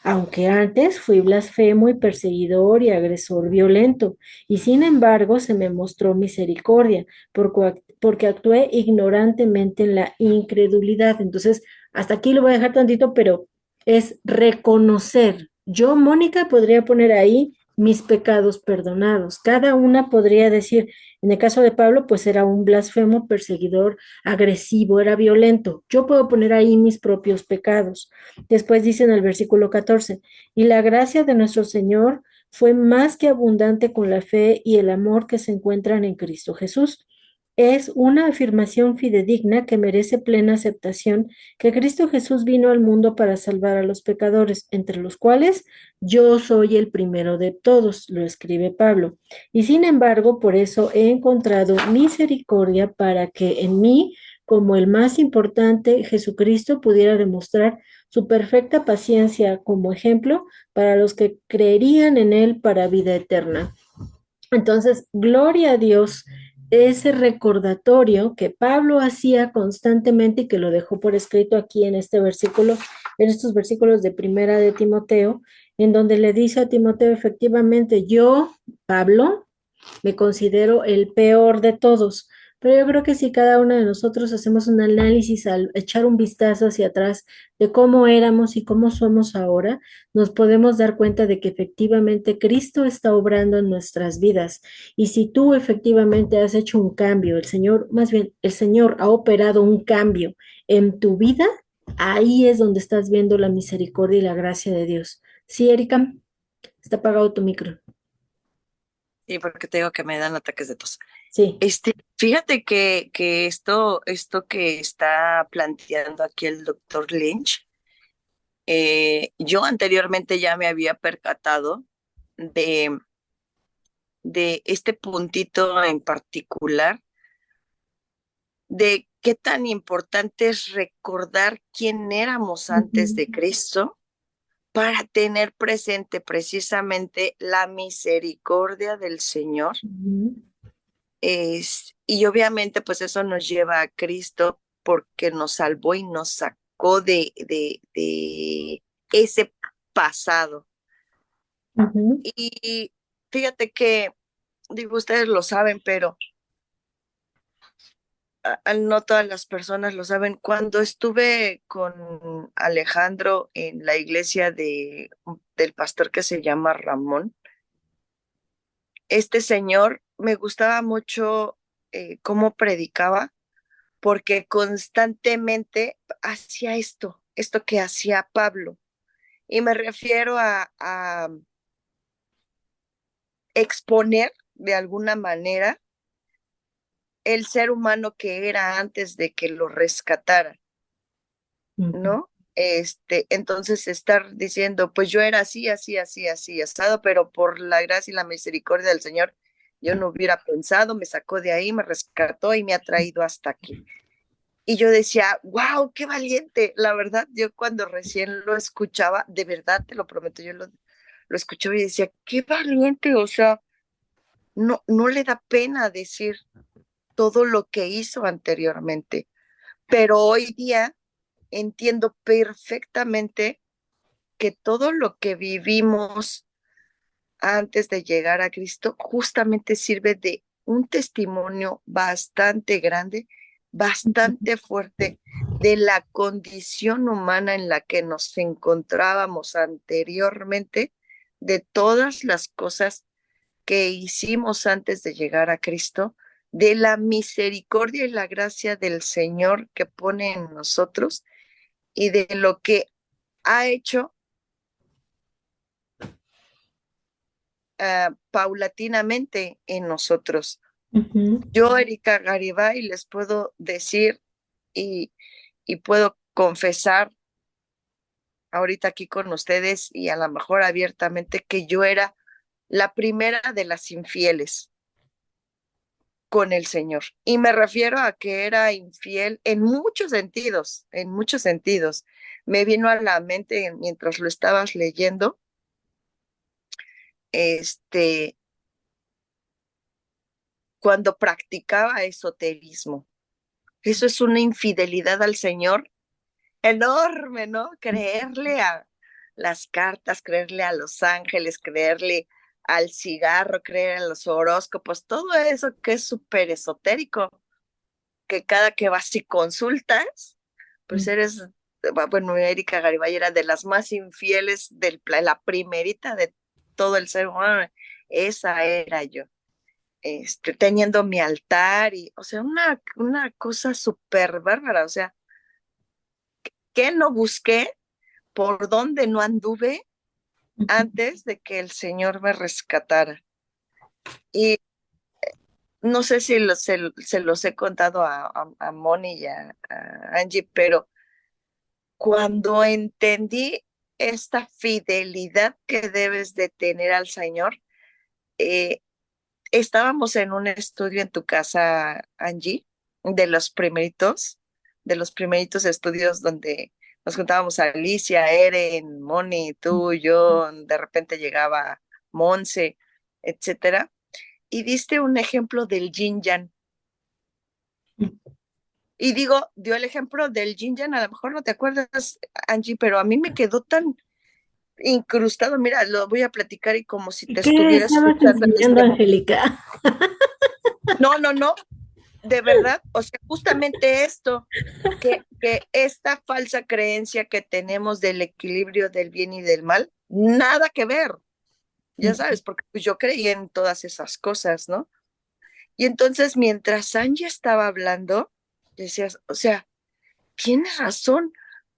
Aunque antes fui blasfemo y perseguidor y agresor violento, y sin embargo se me mostró misericordia, porque actué ignorantemente en la incredulidad. Entonces, hasta aquí lo voy a dejar tantito, pero es reconocer. Yo, Mónica, podría poner ahí mis pecados perdonados. Cada una podría decir, en el caso de Pablo, pues era un blasfemo, perseguidor, agresivo, era violento. Yo puedo poner ahí mis propios pecados. Después dice en el versículo 14, y la gracia de nuestro Señor fue más que abundante con la fe y el amor que se encuentran en Cristo Jesús. Es una afirmación fidedigna que merece plena aceptación que Cristo Jesús vino al mundo para salvar a los pecadores, entre los cuales yo soy el primero de todos, lo escribe Pablo. Y sin embargo, por eso he encontrado misericordia para que en mí, como el más importante, Jesucristo pudiera demostrar su perfecta paciencia como ejemplo para los que creerían en Él para vida eterna. Entonces, gloria a Dios, ese recordatorio que Pablo hacía constantemente y que lo dejó por escrito aquí en este versículo, en estos versículos de primera de Timoteo, en donde le dice a Timoteo, efectivamente, yo, Pablo, me considero el peor de todos, pero yo creo que si cada uno de nosotros hacemos un análisis al echar un vistazo hacia atrás de cómo éramos y cómo somos ahora, nos podemos dar cuenta de que efectivamente Cristo está obrando en nuestras vidas. Y si tú efectivamente has hecho un cambio, el Señor, más bien, el Señor ha operado un cambio en tu vida, ahí es donde estás viendo la misericordia y la gracia de Dios. Sí, Erika, está apagado tu micro. Sí, porque te digo que me dan ataques de tos. Sí. Fíjate que esto que está planteando aquí el doctor Lynch, yo anteriormente ya me había percatado de, de este puntito en particular, de qué tan importante es recordar quién éramos antes Ujú, de Cristo para tener presente precisamente la misericordia del Señor. ujú, Y obviamente pues eso nos lleva a Cristo porque nos salvó y nos sacó de ese pasado. ujú, Y fíjate que, digo, ustedes lo saben, pero no todas las personas lo saben. Cuando estuve con Alejandro en la iglesia del pastor que se llama Ramón, este señor me gustaba mucho cómo predicaba, porque constantemente hacía esto que hacía Pablo. Y me refiero a exponer de alguna manera el ser humano que era antes de que lo rescatara, ujú, ¿no? Entonces estar diciendo, pues yo era así, así, así, así, asado, pero por la gracia y la misericordia del Señor, yo no hubiera pensado, me sacó de ahí, me rescató y me ha traído hasta aquí. Y yo decía, wow, qué valiente. La verdad, yo cuando recién lo escuchaba, de verdad te lo prometo, lo escuchaba y decía, qué valiente, o sea, no le da pena decir todo lo que hizo anteriormente. Pero hoy día entiendo perfectamente que todo lo que vivimos antes de llegar a Cristo justamente sirve de un testimonio bastante grande, bastante fuerte de la condición humana en la que nos encontrábamos anteriormente, de todas las cosas que hicimos antes de llegar a Cristo, de la misericordia y la gracia del Señor que pone en nosotros y de lo que ha hecho paulatinamente en nosotros. ujú. Yo, Erika Garibay, les puedo decir y, y puedo confesar ahorita aquí con ustedes y a lo mejor abiertamente que yo era la primera de las infieles con el Señor. Y me refiero a que era infiel en muchos sentidos, en muchos sentidos. Me vino a la mente mientras lo estabas leyendo, este, cuando practicaba esoterismo. Eso es una infidelidad al Señor enorme, ¿no? Creerle a las cartas, creerle a los ángeles, creerle al cigarro, creer en los horóscopos, todo eso que es súper esotérico, que cada que vas y consultas, pues eres, bueno, Erika Garibay era de las más infieles la primerita de todo el ser humano, esa era yo. Teniendo mi altar y, o sea, una cosa súper bárbara, o sea, ¿qué no busqué? ¿Por dónde no anduve antes de que el Señor me rescatara? Y no sé si se los he contado a Moni y a Angie, pero cuando entendí esta fidelidad que debes de tener al Señor, eh, estábamos en un estudio en tu casa, Angie, de de los primeritos estudios donde nos juntábamos a Alicia, Eren, Moni, tú, yo, de repente llegaba Monse, etcétera, y diste un ejemplo del yin yang. Y digo, dio el ejemplo del yin yang, a lo mejor no te acuerdas, Angie, pero a mí me quedó tan incrustado. Mira, lo voy a platicar y como si te ¿Qué estuviera estabas escuchando en enseñando, este momento. Angélica? No, no, no, de verdad, o sea, justamente esto, que esta falsa creencia que tenemos del equilibrio del bien y del mal, nada que ver, ya sabes, porque pues, yo creía en todas esas cosas, ¿no? Y entonces, mientras Angie estaba hablando, decías, o sea, tienes razón,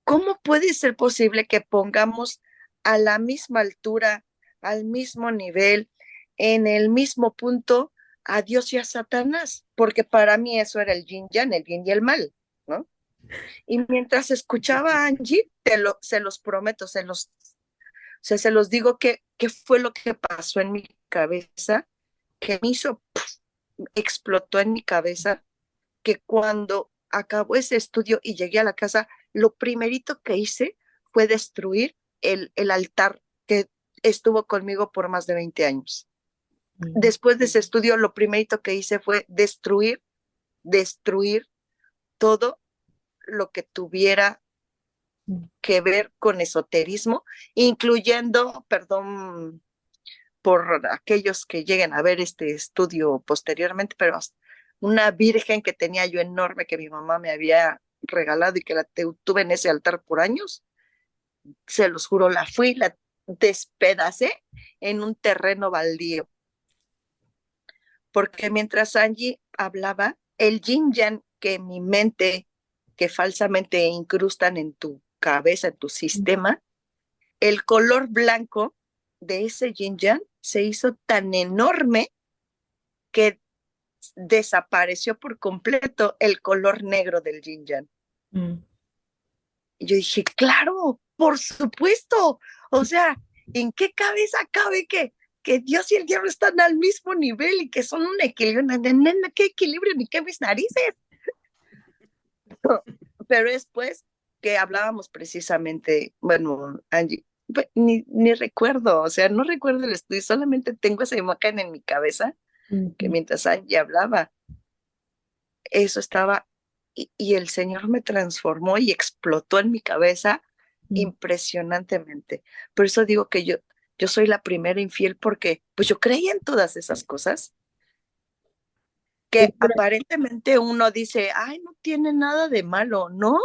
¿cómo puede ser posible que pongamos a la misma altura, al mismo nivel, en el mismo punto a Dios y a Satanás, porque para mí eso era el yin yang, el bien y el mal, ¿no? Y mientras escuchaba a Angie, se los prometo, se los digo que fue lo que pasó en mi cabeza, que me hizo, explotó en mi cabeza, que cuando acabó ese estudio y llegué a la casa, lo primerito que hice fue destruir el altar que estuvo conmigo por más de 20 años. Después de ese estudio, lo primerito que hice fue destruir todo lo que tuviera que ver con esoterismo, incluyendo, perdón por aquellos que lleguen a ver este estudio posteriormente, pero una virgen que tenía yo enorme que mi mamá me había regalado y que la tuve en ese altar por años, se los juro, la despedacé en un terreno baldío, porque mientras Angie hablaba, el yin yang que mi mente, que falsamente incrustan en tu cabeza, en tu sistema, el color blanco de ese yin yang se hizo tan enorme que desapareció por completo el color negro del yin yang. Y yo dije, claro, por supuesto. O sea, ¿en qué cabeza cabe que Dios y el diablo están al mismo nivel y que son un equilibrio? ¿Qué equilibrio? Ni qué mis narices. Pero después que hablábamos precisamente, bueno, Angie, ni recuerdo, o sea, no recuerdo el estudio, solamente tengo esa imagen en mi cabeza que mientras Angie hablaba, eso estaba, y el Señor me transformó y explotó en mi cabeza impresionantemente. Por eso digo que yo soy la primera infiel porque pues yo creía en todas esas cosas que aparentemente uno dice, ay, no tiene nada de malo, ¿no?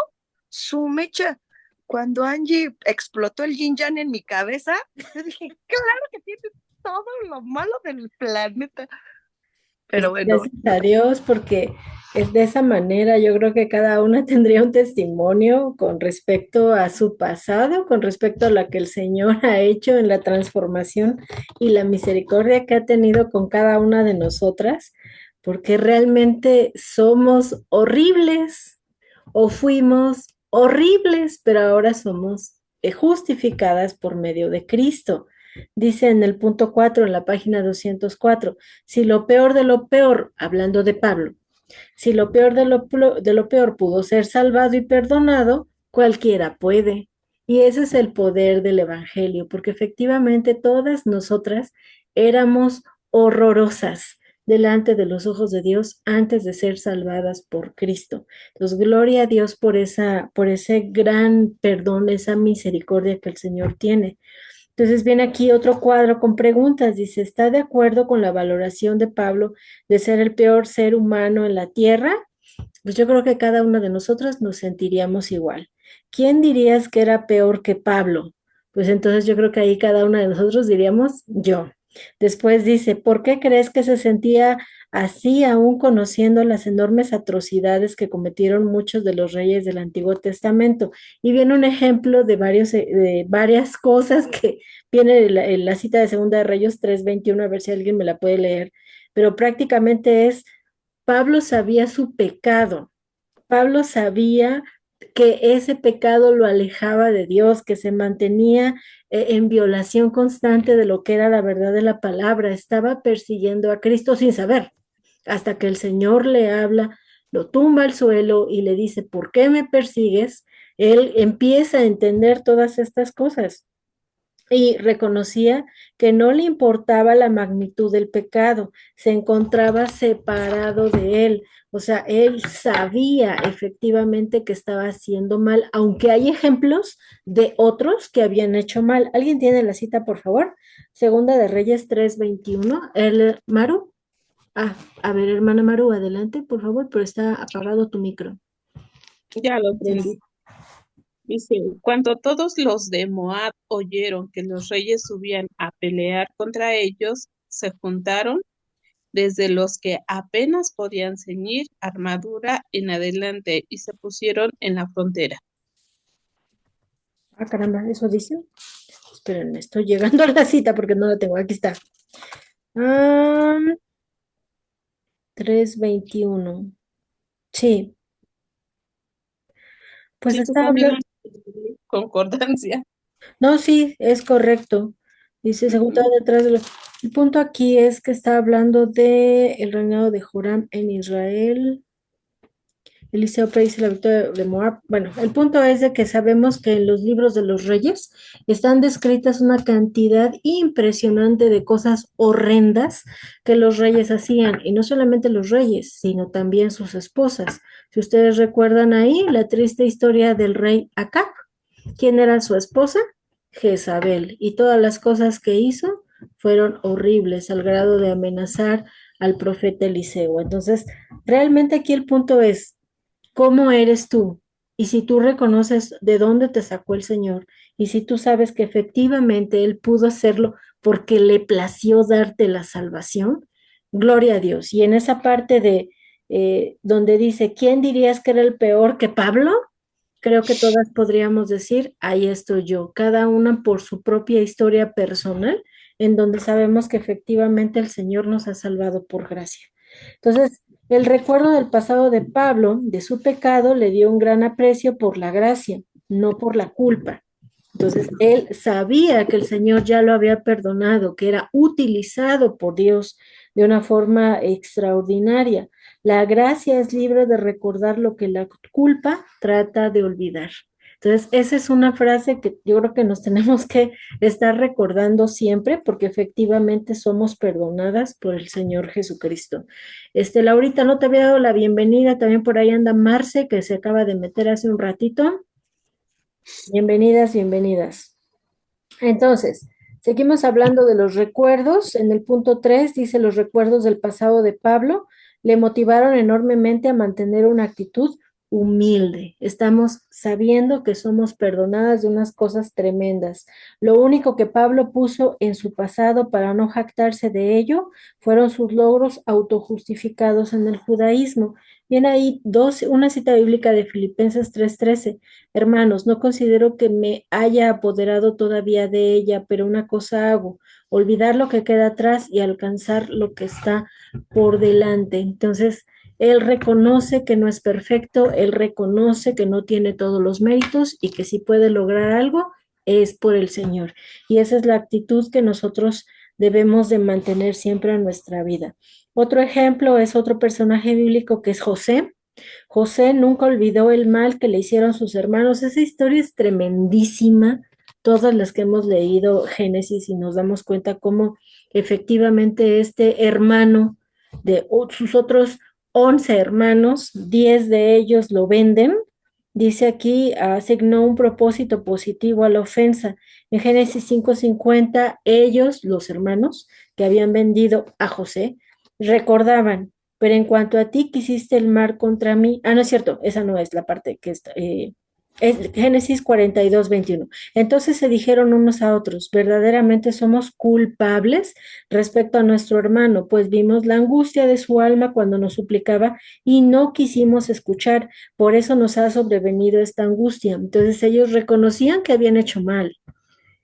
Su mecha. Cuando Angie explotó el yin yang en mi cabeza, yo dije, claro que tiene todo lo malo del planeta. Pero bueno. Gracias a Dios, porque es de esa manera, yo creo que cada una tendría un testimonio con respecto a su pasado, con respecto a lo que el Señor ha hecho en la transformación y la misericordia que ha tenido con cada una de nosotras, porque realmente somos horribles o fuimos horribles, pero ahora somos justificadas por medio de Cristo. Dice en el punto 4, en la página 204, si lo peor de lo peor, hablando de Pablo, si lo peor de lo peor pudo ser salvado y perdonado, cualquiera puede. Y ese es el poder del Evangelio, porque efectivamente todas nosotras éramos horrorosas delante de los ojos de Dios antes de ser salvadas por Cristo. Entonces, gloria a Dios por ese gran perdón, esa misericordia que el Señor tiene. Entonces viene aquí otro cuadro con preguntas. Dice, ¿está de acuerdo con la valoración de Pablo de ser el peor ser humano en la tierra? Pues yo creo que cada una de nosotras nos sentiríamos igual. ¿Quién dirías que era peor que Pablo? Pues entonces yo creo que ahí cada una de nosotros diríamos yo. Después dice, ¿por qué crees que se sentía así aún conociendo las enormes atrocidades que cometieron muchos de los reyes del Antiguo Testamento? Y viene un ejemplo de varias cosas que viene en la cita de Segunda de Reyes 3:21, a ver si alguien me la puede leer, pero prácticamente es Pablo sabía su pecado. Pablo sabía que ese pecado lo alejaba de Dios, que se mantenía en violación constante de lo que era la verdad de la palabra. Estaba persiguiendo a Cristo sin saber, hasta que el Señor le habla, lo tumba al suelo y le dice, ¿por qué me persigues? Él empieza a entender todas estas cosas y reconocía que no le importaba la magnitud del pecado, se encontraba separado de él, o sea, él sabía efectivamente que estaba haciendo mal, aunque hay ejemplos de otros que habían hecho mal. ¿Alguien tiene la cita, por favor? Segunda de Reyes 3:21, el Maru. A ver, hermana Maru, adelante, por favor, pero está apagado tu micro. Ya lo prendí. Dice, cuando todos los de Moab oyeron que los reyes subían a pelear contra ellos, se juntaron desde los que apenas podían ceñir armadura en adelante y se pusieron en la frontera. Ah, caramba, ¿eso dice? Esperen, estoy llegando a la cita porque no la tengo, aquí está. 3:21. Sí, pues Sí, tú está también hablando. lo concordancia. No, sí, es correcto. Dice, según todo Ujú. detrás de lo... El punto aquí es que está hablando de el reinado de Joram en Israel. Eliseo predice la victoria de Moab. Bueno, el punto es de que sabemos que en los libros de los reyes están descritas una cantidad impresionante de cosas horrendas que los reyes hacían, y no solamente los reyes, sino también sus esposas. Si ustedes recuerdan ahí la triste historia del rey Acab, ¿quién era su esposa? Jezabel, y todas las cosas que hizo fueron horribles al grado de amenazar al profeta Eliseo. Entonces, realmente aquí el punto es, ¿cómo eres tú? Y si tú reconoces de dónde te sacó el Señor, y si tú sabes que efectivamente Él pudo hacerlo porque le plació darte la salvación, gloria a Dios. Y en esa parte de donde dice, ¿quién dirías que era el peor que Pablo? Creo que todas podríamos decir, ahí estoy yo, cada una por su propia historia personal, en donde sabemos que efectivamente el Señor nos ha salvado por gracia. Entonces, el recuerdo del pasado de Pablo, de su pecado, le dio un gran aprecio por la gracia, no por la culpa. Entonces, él sabía que el Señor ya lo había perdonado, que era utilizado por Dios de una forma extraordinaria. La gracia es libre de recordar lo que la culpa trata de olvidar. Entonces, esa es una frase que yo creo que nos tenemos que estar recordando siempre, porque efectivamente somos perdonadas por el Señor Jesucristo. Laurita, no te había dado la bienvenida, también por ahí anda Marce, que se acaba de meter hace un ratito. Bienvenidas, bienvenidas. Entonces, seguimos hablando de los recuerdos. En el punto 3 dice, los recuerdos del pasado de Pablo le motivaron enormemente a mantener una actitud humilde. Estamos sabiendo que somos perdonadas de unas cosas tremendas. Lo único que Pablo puso en su pasado para no jactarse de ello fueron sus logros autojustificados en el judaísmo. Viene ahí una cita bíblica de Filipenses 3:13. Hermanos, no considero que me haya apoderado todavía de ella, pero una cosa hago, olvidar lo que queda atrás y alcanzar lo que está por delante. Entonces, él reconoce que no es perfecto, él reconoce que no tiene todos los méritos y que si puede lograr algo es por el Señor. Y esa es la actitud que nosotros debemos de mantener siempre en nuestra vida. Otro ejemplo es otro personaje bíblico que es José. José nunca olvidó el mal que le hicieron sus hermanos. Esa historia es tremendísima. Todas las que hemos leído Génesis y nos damos cuenta cómo efectivamente este hermano de sus otros 11 hermanos, 10 de ellos lo venden. Dice aquí, asignó un propósito positivo a la ofensa. En Génesis 5:50, ellos, los hermanos que habían vendido a José, recordaban, pero en cuanto a ti quisiste el mal contra mí, no es cierto, esa no es la parte que está, es Génesis 42:21. Entonces se dijeron unos a otros, verdaderamente somos culpables respecto a nuestro hermano, pues vimos la angustia de su alma cuando nos suplicaba y no quisimos escuchar, por eso nos ha sobrevenido esta angustia. Entonces ellos reconocían que habían hecho mal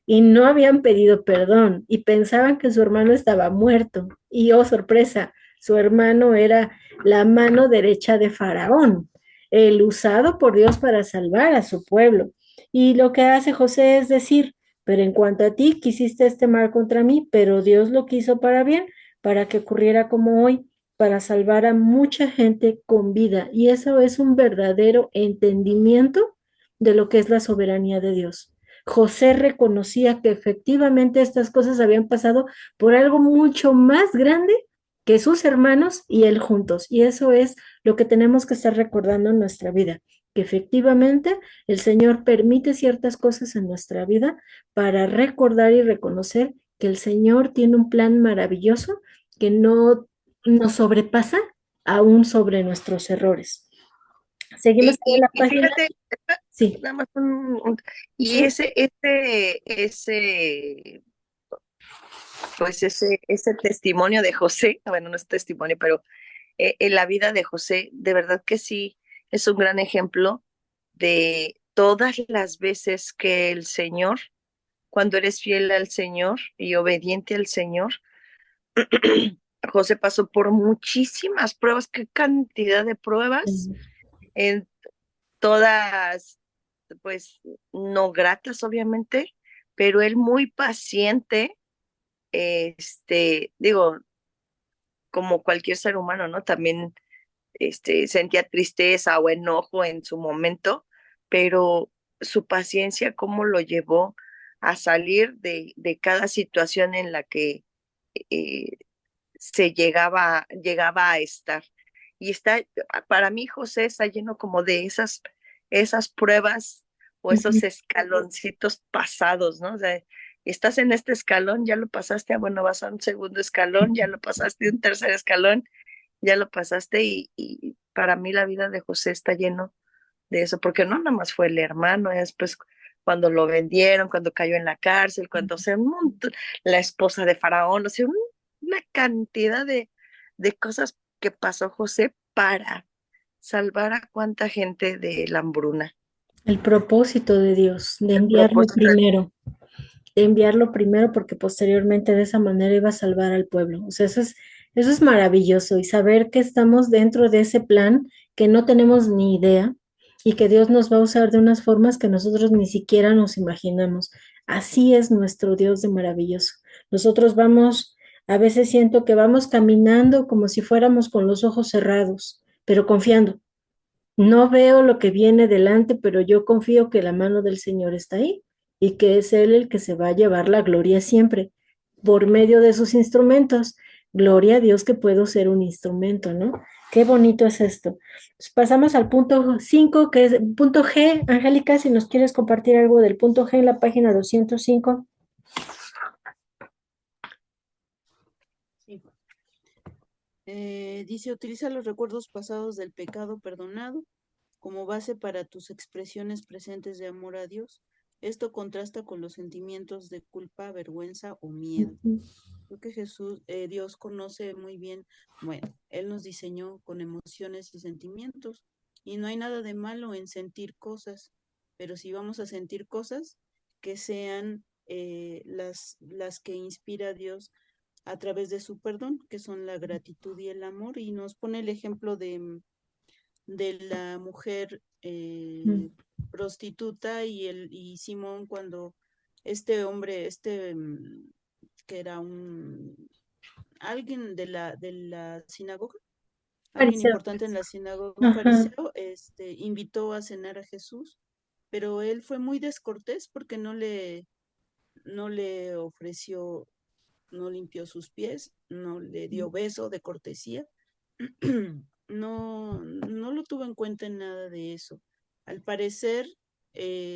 y no habían pedido perdón y pensaban que su hermano estaba muerto. Y oh, sorpresa, su hermano era la mano derecha de Faraón, el usado por Dios para salvar a su pueblo. Y lo que hace José es decir, pero en cuanto a ti, quisiste este mal contra mí, pero Dios lo quiso para bien, para que ocurriera como hoy, para salvar a mucha gente con vida. Y eso es un verdadero entendimiento de lo que es la soberanía de Dios. José reconocía que efectivamente estas cosas habían pasado por algo mucho más grande que sus hermanos y él juntos. Y eso es lo que tenemos que estar recordando en nuestra vida, que efectivamente el Señor permite ciertas cosas en nuestra vida para recordar y reconocer que el Señor tiene un plan maravilloso que no nos sobrepasa aún sobre nuestros errores. Seguimos Y, en y, la y página. fíjate, Sí, nada más y sí, ese testimonio de José, bueno, no es testimonio, pero en la vida de José, de verdad que sí, es un gran ejemplo de todas las veces que el Señor, cuando eres fiel al Señor y obediente al Señor, José pasó por muchísimas pruebas, qué cantidad de pruebas, en todas, pues, no gratas, obviamente, pero él muy paciente, digo, como cualquier ser humano, ¿no? También sentía tristeza o enojo en su momento, pero su paciencia, cómo lo llevó a salir de cada situación en la que eh, llegaba a estar. Y para mí José está lleno como de esas pruebas o esos Ujú. escaloncitos pasados, ¿no? O sea, estás en este escalón, ya lo pasaste, bueno, vas a un segundo escalón, ya lo pasaste, un tercer escalón, ya lo pasaste y para mí la vida de José está lleno de eso, porque no nada más fue el hermano, después cuando lo vendieron, cuando cayó en la cárcel, cuando se montó la esposa de Faraón, o sea, una cantidad de cosas que pasó José para salvar a cuánta gente de la hambruna. El propósito de Dios, El propósito de enviarlo primero porque posteriormente de esa manera iba a salvar al pueblo. O sea, eso es maravilloso y saber que estamos dentro de ese plan que no tenemos ni idea y que Dios nos va a usar de unas formas que nosotros ni siquiera nos imaginamos. Así es nuestro Dios de maravilloso. Nosotros vamos, a veces siento que vamos caminando como si fuéramos con los ojos cerrados, pero confiando. No veo lo que viene delante, pero yo confío que la mano del Señor está ahí y que es Él el que se va a llevar la gloria siempre por medio de sus instrumentos. Gloria a Dios que puedo ser un instrumento, ¿no? Qué bonito es esto. Pues pasamos al punto 5, que es punto G. Angélica, si nos quieres compartir algo del punto G en la página 205. Sí. Dice, utiliza los recuerdos pasados del pecado perdonado como base para tus expresiones presentes de amor a Dios. Esto contrasta con los sentimientos de culpa, vergüenza o miedo. Creo que Dios conoce muy bien, bueno, Él nos diseñó con emociones y sentimientos y no hay nada de malo en sentir cosas, pero si vamos a sentir cosas, que sean las que inspira Dios a través de su perdón, que son la gratitud y el amor, y nos pone el ejemplo de la mujer prostituta y Simón cuando este hombre, que era alguien de la sinagoga, alguien Fariseo. importante en la sinagoga, un Ajá. fariseo, invitó a cenar a Jesús, pero él fue muy descortés porque no le ofreció, no limpió sus pies, no le dio beso de cortesía, no lo tuvo en cuenta en nada de eso. Al parecer,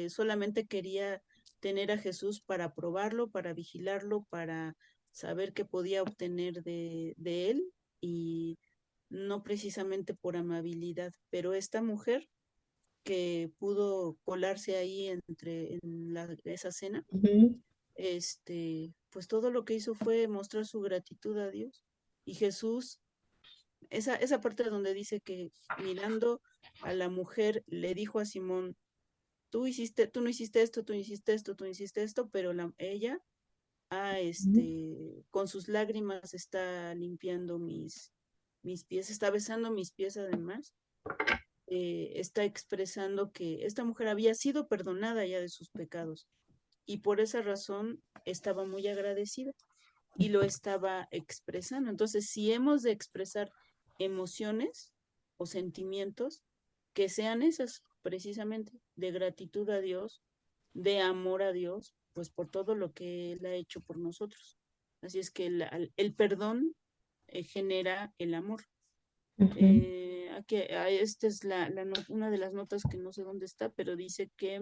solamente quería tener a Jesús para probarlo, para vigilarlo, para saber qué podía obtener de él y no precisamente por amabilidad. Pero esta mujer que pudo colarse ahí esa cena, Ujú. pues todo lo que hizo fue mostrar su gratitud a Dios. Y Jesús, esa parte donde dice que mirando a la mujer le dijo a Simón, tú no hiciste esto, tú no hiciste esto, tú no hiciste esto, pero ella, con sus lágrimas está limpiando mis pies, está besando mis pies además, está expresando que esta mujer había sido perdonada ya de sus pecados y por esa razón estaba muy agradecida y lo estaba expresando. Entonces, si hemos de expresar emociones o sentimientos, que sean esas precisamente, de gratitud a Dios, de amor a Dios, pues por todo lo que Él ha hecho por nosotros. Así es que el perdón genera el amor. Ujú. Esta es una de las notas que no sé dónde está, pero dice que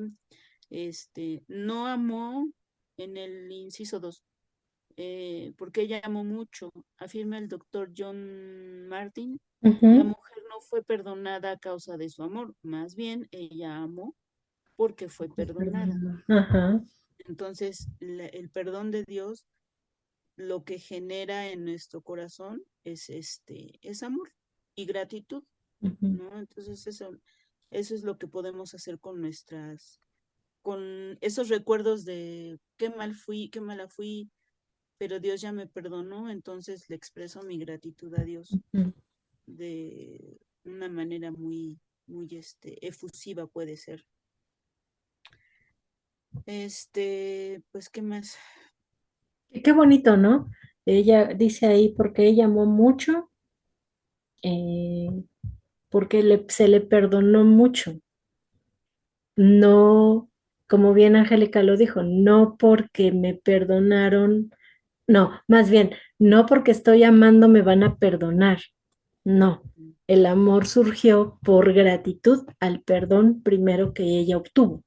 no amó en el inciso 2 porque ella amó mucho, afirma el doctor John Martin. La Ujú. mujer no fue perdonada a causa de su amor, más bien ella amó porque fue perdonada. Ajá. Entonces, el perdón de Dios lo que genera en nuestro corazón es amor y gratitud, Ujú. ¿no? Entonces, eso es lo que podemos hacer con esos recuerdos de qué mal fui, qué mala fui, pero Dios ya me perdonó, entonces le expreso mi gratitud a Dios Ujú. de una manera muy, muy, efusiva puede ser. Pues, ¿qué más? Qué bonito, ¿no? Ella dice ahí, porque ella amó mucho, eh, porque se le perdonó mucho. No, como bien Angélica lo dijo, no porque me perdonaron, no, más bien, no porque estoy amando me van a perdonar. No, el amor surgió por gratitud al perdón primero que ella obtuvo.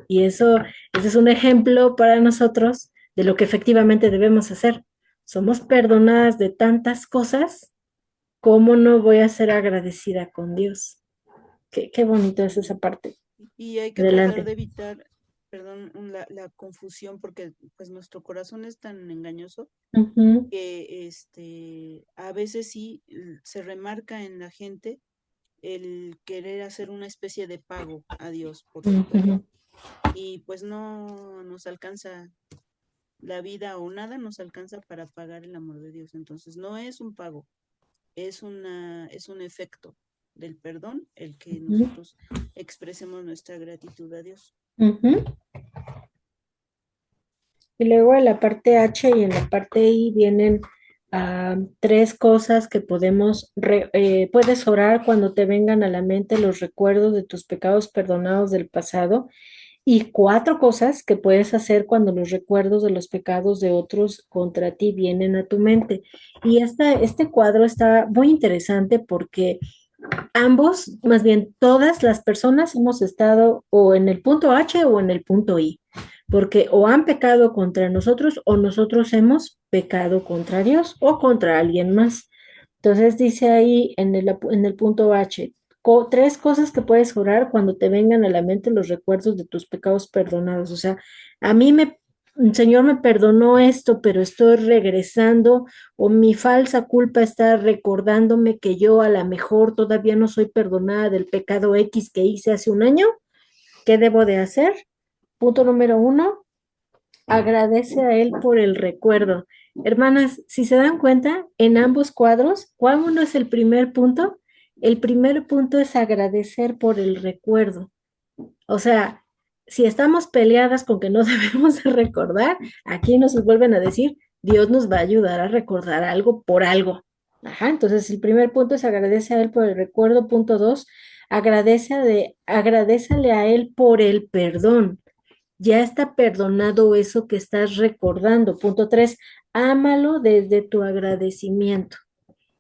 Y eso, ese es un ejemplo para nosotros de lo que efectivamente debemos hacer. Somos perdonadas de tantas cosas, ¿cómo no voy a ser agradecida con Dios? Qué bonito es esa parte. Y hay que tratar Adelante. de evitar, perdón, la confusión, porque pues nuestro corazón es tan engañoso Ujú, que a veces sí se remarca en la gente el querer hacer una especie de pago a Dios por su ujú, perdón. Y pues no nos alcanza la vida o nada nos alcanza para pagar el amor de Dios. Entonces no es un pago, es un efecto del perdón el que ujú, nosotros expresemos nuestra gratitud a Dios. ujú. Y luego en la parte H y en la parte I vienen tres cosas que puedes orar cuando te vengan a la mente los recuerdos de tus pecados perdonados del pasado y cuatro cosas que puedes hacer cuando los recuerdos de los pecados de otros contra ti vienen a tu mente. Y este cuadro está muy interesante porque ambos, más bien todas las personas hemos estado o en el punto H o en el punto I, porque o han pecado contra nosotros o nosotros hemos pecado contra Dios o contra alguien más. Entonces dice ahí en el punto H, tres cosas que puedes orar cuando te vengan a la mente los recuerdos de tus pecados perdonados. O sea, a mí el Señor me perdonó esto, pero estoy regresando o mi falsa culpa está recordándome que yo a lo mejor todavía no soy perdonada del pecado X que hice hace un año. ¿Qué debo de hacer? Punto número uno, agradece a Él por el recuerdo. Hermanas, si se dan cuenta, en ambos cuadros, ¿cuál uno es el primer punto? El primer punto es agradecer por el recuerdo. O sea, si estamos peleadas con que no debemos de recordar, aquí nos vuelven a decir, Dios nos va a ayudar a recordar algo por algo. Ajá, entonces el primer punto es agradece a Él por el recuerdo. Punto dos, agradecele a Él por el perdón. Ya está perdonado eso que estás recordando. Punto tres, ámalo desde tu agradecimiento.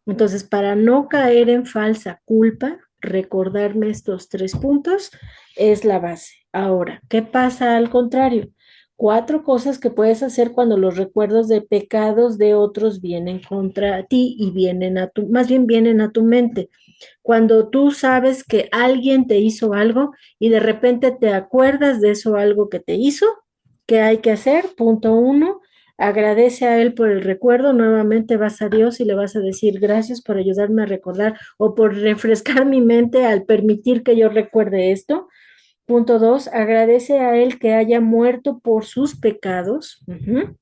Entonces, para no caer en falsa culpa, recordarme estos tres puntos es la base. Ahora, ¿qué pasa al contrario? Cuatro cosas que puedes hacer cuando los recuerdos de pecados de otros vienen contra ti y más bien vienen a tu mente. Cuando tú sabes que alguien te hizo algo y de repente te acuerdas de eso algo que te hizo, ¿qué hay que hacer? Punto uno, agradece a Él por el recuerdo, nuevamente vas a Dios y le vas a decir gracias por ayudarme a recordar o por refrescar mi mente al permitir que yo recuerde esto. Punto dos, agradece a Él que haya muerto por sus pecados. Ujú.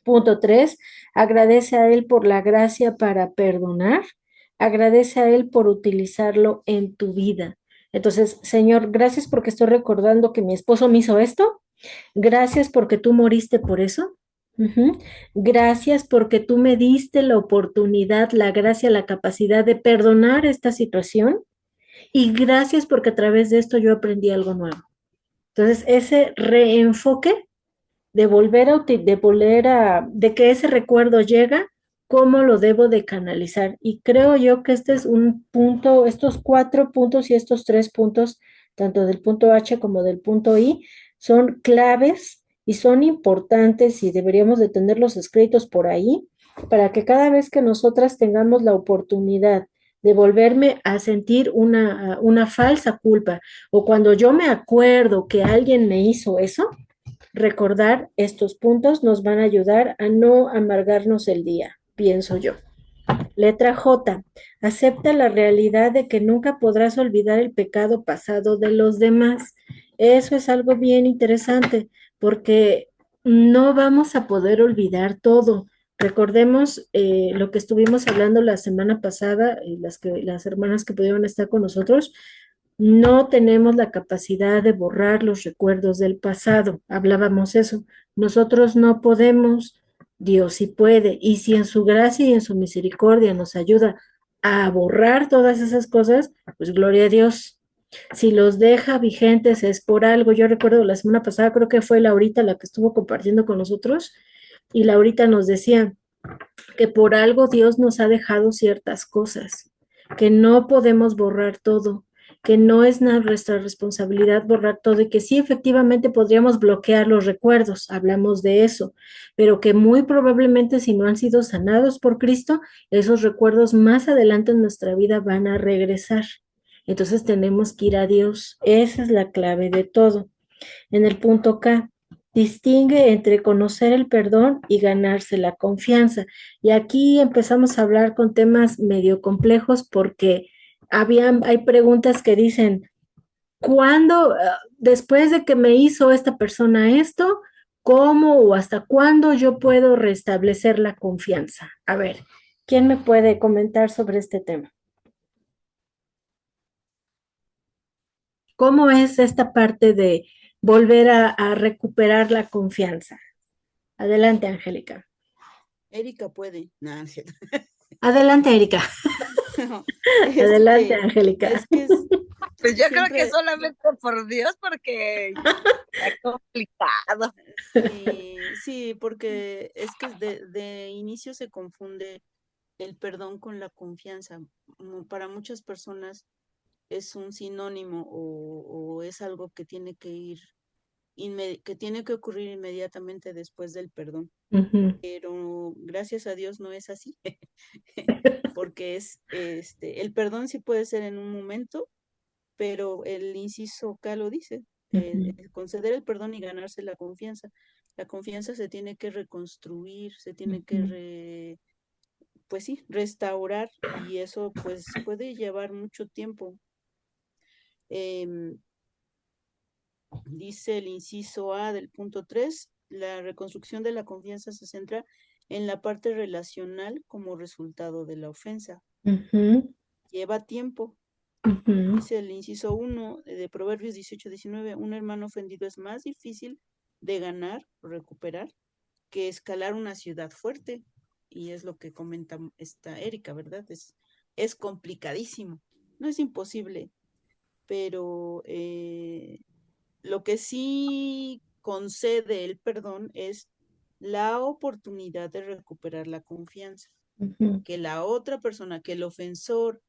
Punto tres, agradece a Él por la gracia para perdonar. Agradece a Él por utilizarlo en tu vida. Entonces, Señor, gracias porque estoy recordando que mi esposo me hizo esto. Gracias porque tú moriste por eso. Ujú. Gracias porque tú me diste la oportunidad, la gracia, la capacidad de perdonar esta situación. Y gracias porque a través de esto yo aprendí algo nuevo. Entonces, ese reenfoque de que ese recuerdo llega, cómo lo debo de canalizar. Y creo yo que este es un punto, estos cuatro puntos y estos tres puntos, tanto del punto H como del punto I, son claves y son importantes y deberíamos de tenerlos escritos por ahí para que cada vez que nosotras tengamos la oportunidad de volverme a sentir una falsa culpa o cuando yo me acuerdo que alguien me hizo eso, recordar estos puntos nos van a ayudar a no amargarnos el día, pienso yo. Letra J. Acepta la realidad de que nunca podrás olvidar el pecado pasado de los demás. Eso es algo bien interesante porque no vamos a poder olvidar todo. Recordemos lo que estuvimos hablando la semana pasada, las hermanas que pudieron estar con nosotros, no tenemos la capacidad de borrar los recuerdos del pasado. Hablábamos eso. Nosotros no podemos, Dios sí puede. Y si en su gracia y en su misericordia nos ayuda a borrar todas esas cosas, pues gloria a Dios. Si los deja vigentes es por algo. Yo recuerdo la semana pasada, creo que fue Laurita la que estuvo compartiendo con nosotros, y Laurita nos decía que por algo Dios nos ha dejado ciertas cosas, que no podemos borrar todo, que no es nuestra responsabilidad borrar todo y que sí efectivamente podríamos bloquear los recuerdos, hablamos de eso, pero que muy probablemente si no han sido sanados por Cristo, esos recuerdos más adelante en nuestra vida van a regresar. Entonces tenemos que ir a Dios. Esa es la clave de todo. En el punto K, distingue entre conocer el perdón y ganarse la confianza. Y aquí empezamos a hablar con temas medio complejos porque hay preguntas que dicen, ¿cuándo, después de que me hizo esta persona esto, cómo o hasta cuándo yo puedo restablecer la confianza? A ver, ¿quién me puede comentar sobre este tema? ¿Cómo es esta parte de volver a recuperar la confianza? Adelante, Angélica. Erika puede. No, es cierto. Adelante, Erika. No, Adelante, Angélica. es que es Pues yo creo que siempre, solamente por Dios, porque está complicado. sí, porque es que de inicio se confunde el perdón con la confianza. Para muchas personas es un sinónimo o es algo que tiene que ir, que tiene que ocurrir inmediatamente después del perdón. Ujú. Pero gracias a Dios no es así, porque el perdón sí puede ser en un momento, pero el inciso K lo dice, Ujú. el conceder el perdón y ganarse la confianza. La confianza se tiene que reconstruir, se tiene que, Ujú. pues sí, restaurar y eso pues puede llevar mucho tiempo. Em, Dice el inciso A del punto 3, la reconstrucción de la confianza se centra en la parte relacional como resultado de la ofensa. Ujú. Lleva tiempo. Ujú. Dice el inciso 1 de Proverbios 18-19, un hermano ofendido es más difícil de ganar o recuperar que escalar una ciudad fuerte. Y es lo que comenta esta Erika, ¿verdad? Es complicadísimo. No es imposible, pero lo que sí concede el perdón es la oportunidad de recuperar la confianza. Ujú. Que la otra persona, que el ofensor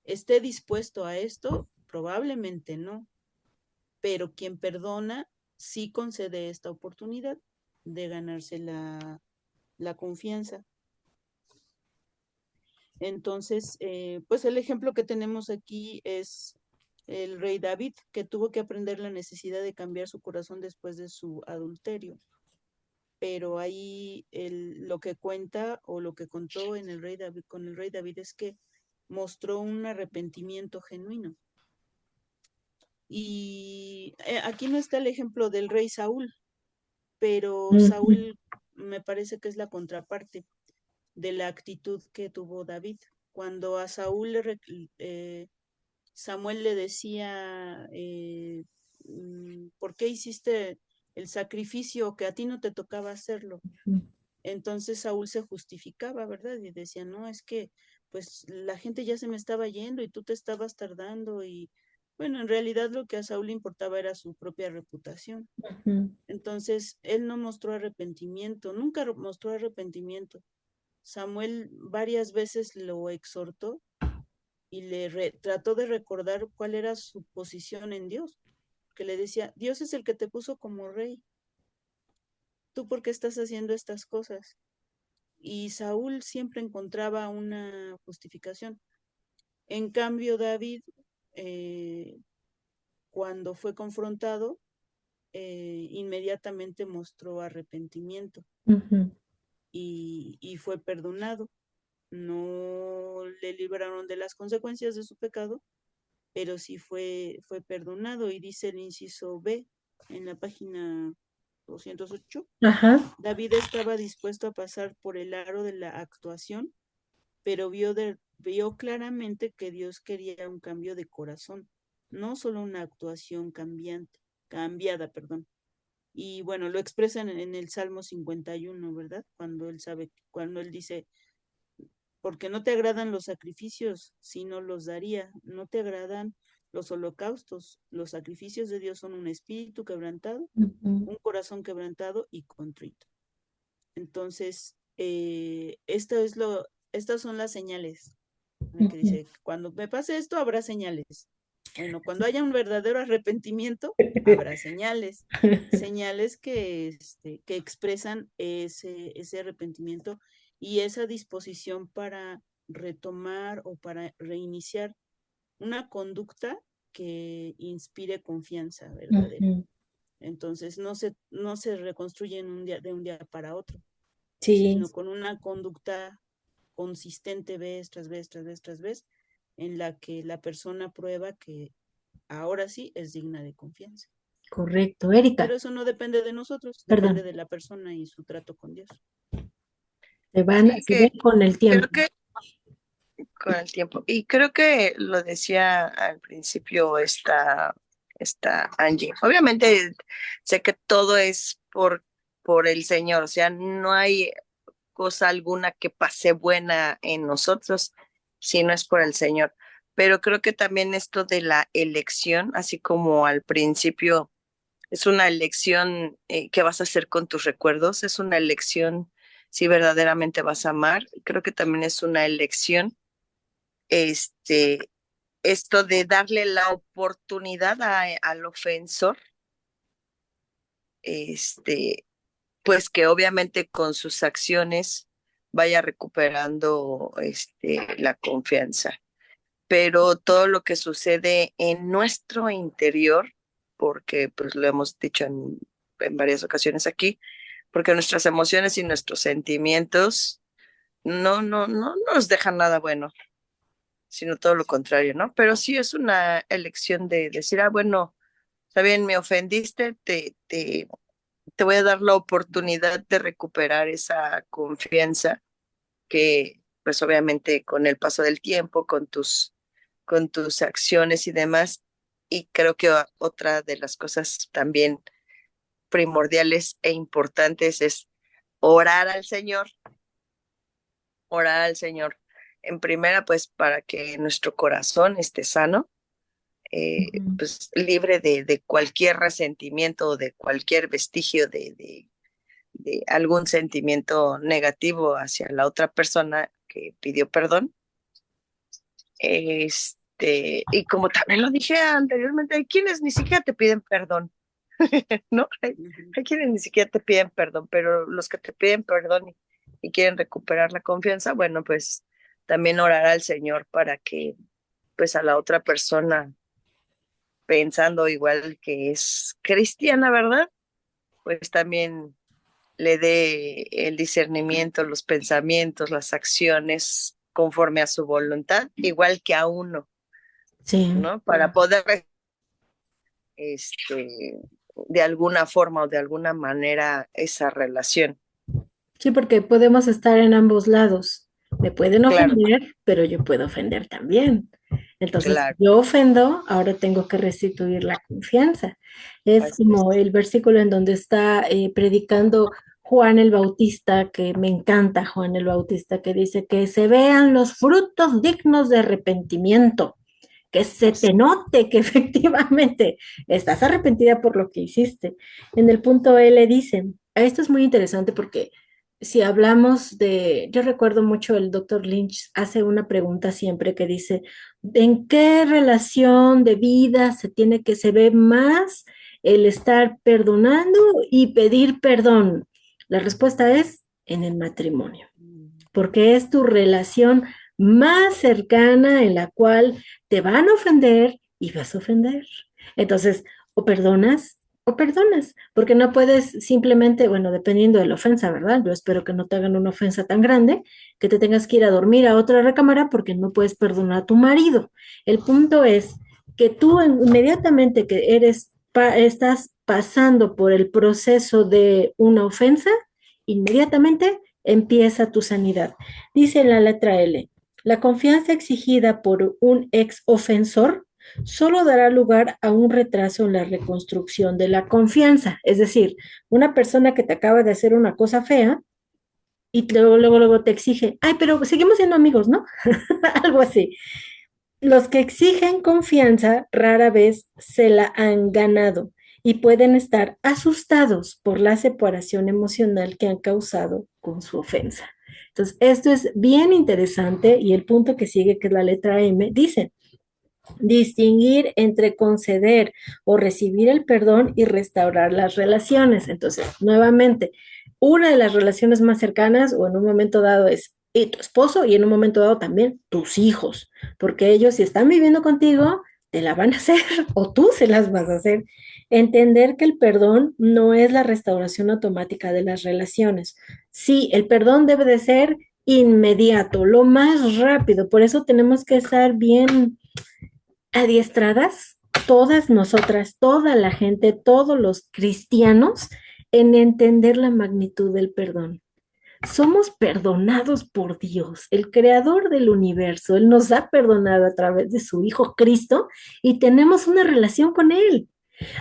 esté dispuesto a esto, probablemente no, pero quien perdona sí concede esta oportunidad de ganarse la confianza. Entonces, pues el ejemplo que tenemos aquí es el rey David, que tuvo que aprender la necesidad de cambiar su corazón después de su adulterio. Pero ahí lo que cuenta o lo que contó en el rey David, con el rey David es que mostró un arrepentimiento genuino. Y aquí no está el ejemplo del rey Saúl, pero Ujú. Saúl me parece que es la contraparte de la actitud que tuvo David. Cuando a Saúl Samuel le decía, ¿por qué hiciste el sacrificio que a ti no te tocaba hacerlo? Entonces Saúl se justificaba, ¿verdad? Y decía, no, es que pues la gente ya se me estaba yendo y tú te estabas tardando y bueno, en realidad lo que a Saúl le importaba era su propia reputación. Ujú. Entonces él no mostró arrepentimiento, nunca mostró arrepentimiento. Samuel varias veces lo exhortó y trató de recordar cuál era su posición en Dios, que le decía, Dios es el que te puso como rey, ¿tú por qué estás haciendo estas cosas? Y Saúl siempre encontraba una justificación. En cambio, David, eh, cuando fue confrontado, inmediatamente mostró arrepentimiento Ujú. y fue perdonado. No le libraron de las consecuencias de su pecado, pero sí fue perdonado. Y dice el inciso B en la página 208, Ajá. David estaba dispuesto a pasar por el aro de la actuación, pero vio claramente que Dios quería un cambio de corazón, no solo una actuación cambiada, perdón. Y bueno, lo expresan en el Salmo 51, ¿verdad? Cuando él dice, porque no te agradan los sacrificios, si no los daría, no te agradan los holocaustos, los sacrificios de Dios son un espíritu quebrantado, Ujú. un corazón quebrantado y contrito. Entonces, estas son las señales, que Ujú. dice, cuando me pase esto, habrá señales. Bueno, cuando haya un verdadero arrepentimiento, habrá señales, señales que expresan ese arrepentimiento y esa disposición para retomar o para reiniciar una conducta que inspire confianza verdadera. Ujú. Entonces, no se reconstruye de un día para otro, Sí, sino con una conducta consistente vez tras vez, tras vez, tras vez, en la que la persona prueba que ahora sí es digna de confianza. correcto. Erika, Pero eso no depende de nosotros, depende perdón, de la persona y su trato con Dios. Sí, se ve que con el creo tiempo. que con el tiempo. Y creo que lo decía al principio esta Angie. Obviamente sé que todo es por el Señor, o sea, no hay cosa alguna que pase buena en nosotros si no es por el Señor. Pero creo que también esto de la elección, así como al principio es una elección que vas a hacer con tus recuerdos, es una elección si verdaderamente vas a amar. Creo que también es una elección este, esto de darle la oportunidad al ofensor, este, pues que obviamente con sus acciones vaya recuperando la confianza. Pero todo lo que sucede en nuestro interior, porque pues lo hemos dicho en varias ocasiones aquí, porque nuestras emociones y nuestros sentimientos no nos dejan nada bueno, sino todo lo contrario, ¿no? Pero sí es una elección de decir, bueno, está bien, me ofendiste, te voy a dar la oportunidad de recuperar esa confianza que, pues obviamente con el paso del tiempo, con tus acciones y demás, y creo que otra de las cosas también primordiales e importantes es orar al Señor, orar al Señor en primera, pues para que nuestro corazón esté sano, Ujú. pues libre de cualquier resentimiento o de cualquier vestigio de algún sentimiento negativo hacia la otra persona que pidió perdón. Y como también lo dije anteriormente, hay quienes ni siquiera te piden perdón, ¿no? Uh-huh. Hay quienes ni siquiera te piden perdón, pero los que te piden perdón y quieren recuperar la confianza, bueno, pues también orar al Señor para que pues a la otra persona pensando igual que es cristiana, ¿verdad? Pues también le dé el discernimiento, los pensamientos, las acciones conforme a su voluntad, igual que a uno, Sí, ¿no? Para poder, de alguna forma o de alguna manera, esa relación. sí, porque podemos estar en ambos lados. Me pueden Claro, ofender, pero yo puedo ofender también. Entonces, claro, yo ofendo, ahora tengo que restituir la confianza. Es así como es. el versículo en donde está predicando Juan el Bautista, que me encanta Juan el Bautista, que dice que se vean los frutos dignos de arrepentimiento, que se te note que efectivamente estás arrepentida por lo que hiciste. En el punto L dicen, esto es muy interesante porque si hablamos yo recuerdo mucho el doctor Lynch hace una pregunta siempre que dice, ¿en qué relación de vida se ve más el estar perdonando y pedir perdón? La respuesta es en el matrimonio, porque es tu relación más cercana en la cual te van a ofender y vas a ofender. Entonces, o perdonas, porque no puedes simplemente, bueno, dependiendo de la ofensa, ¿verdad? Yo espero que no te hagan una ofensa tan grande que te tengas que ir a dormir a otra recámara porque no puedes perdonar a tu marido. El punto es que tú inmediatamente que estás pasando por el proceso de una ofensa, inmediatamente empieza tu sanidad. Dice la letra L, la confianza exigida por un ex ofensor solo dará lugar a un retraso en la reconstrucción de la confianza. Es decir, una persona que te acaba de hacer una cosa fea y luego te exige, ay, pero seguimos siendo amigos, ¿no? Algo así. Los que exigen confianza rara vez se la han ganado y pueden estar asustados por la separación emocional que han causado con su ofensa. Entonces, esto es bien interesante y el punto que sigue, que es la letra M, dice, distinguir entre conceder o recibir el perdón y restaurar las relaciones. Entonces, nuevamente, una de las relaciones más cercanas o en un momento dado es tu esposo y en un momento dado también tus hijos, porque ellos si están viviendo contigo, te la van a hacer o tú se las vas a hacer. Entender que el perdón no es la restauración automática de las relaciones. Sí, el perdón debe de ser inmediato, lo más rápido. Por eso tenemos que estar bien adiestradas, todas nosotras, toda la gente, todos los cristianos, en entender la magnitud del perdón. Somos perdonados por Dios, el creador del universo. Él nos ha perdonado a través de su Hijo Cristo y tenemos una relación con Él.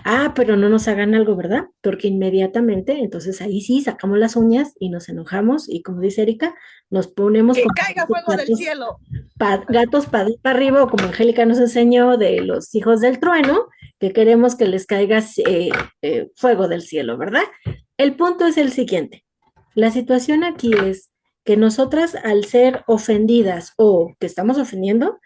Ah, pero no nos hagan algo, ¿verdad? Porque inmediatamente, entonces ahí sí sacamos las uñas y nos enojamos y como dice Erika, nos ponemos ¡Que como caiga fuego del cielo! gatos para arriba, o como Angélica nos enseñó de los hijos del trueno, que queremos que les caiga fuego del cielo, ¿verdad? El punto es el siguiente. La situación aquí es que nosotras al ser ofendidas o que estamos ofendiendo,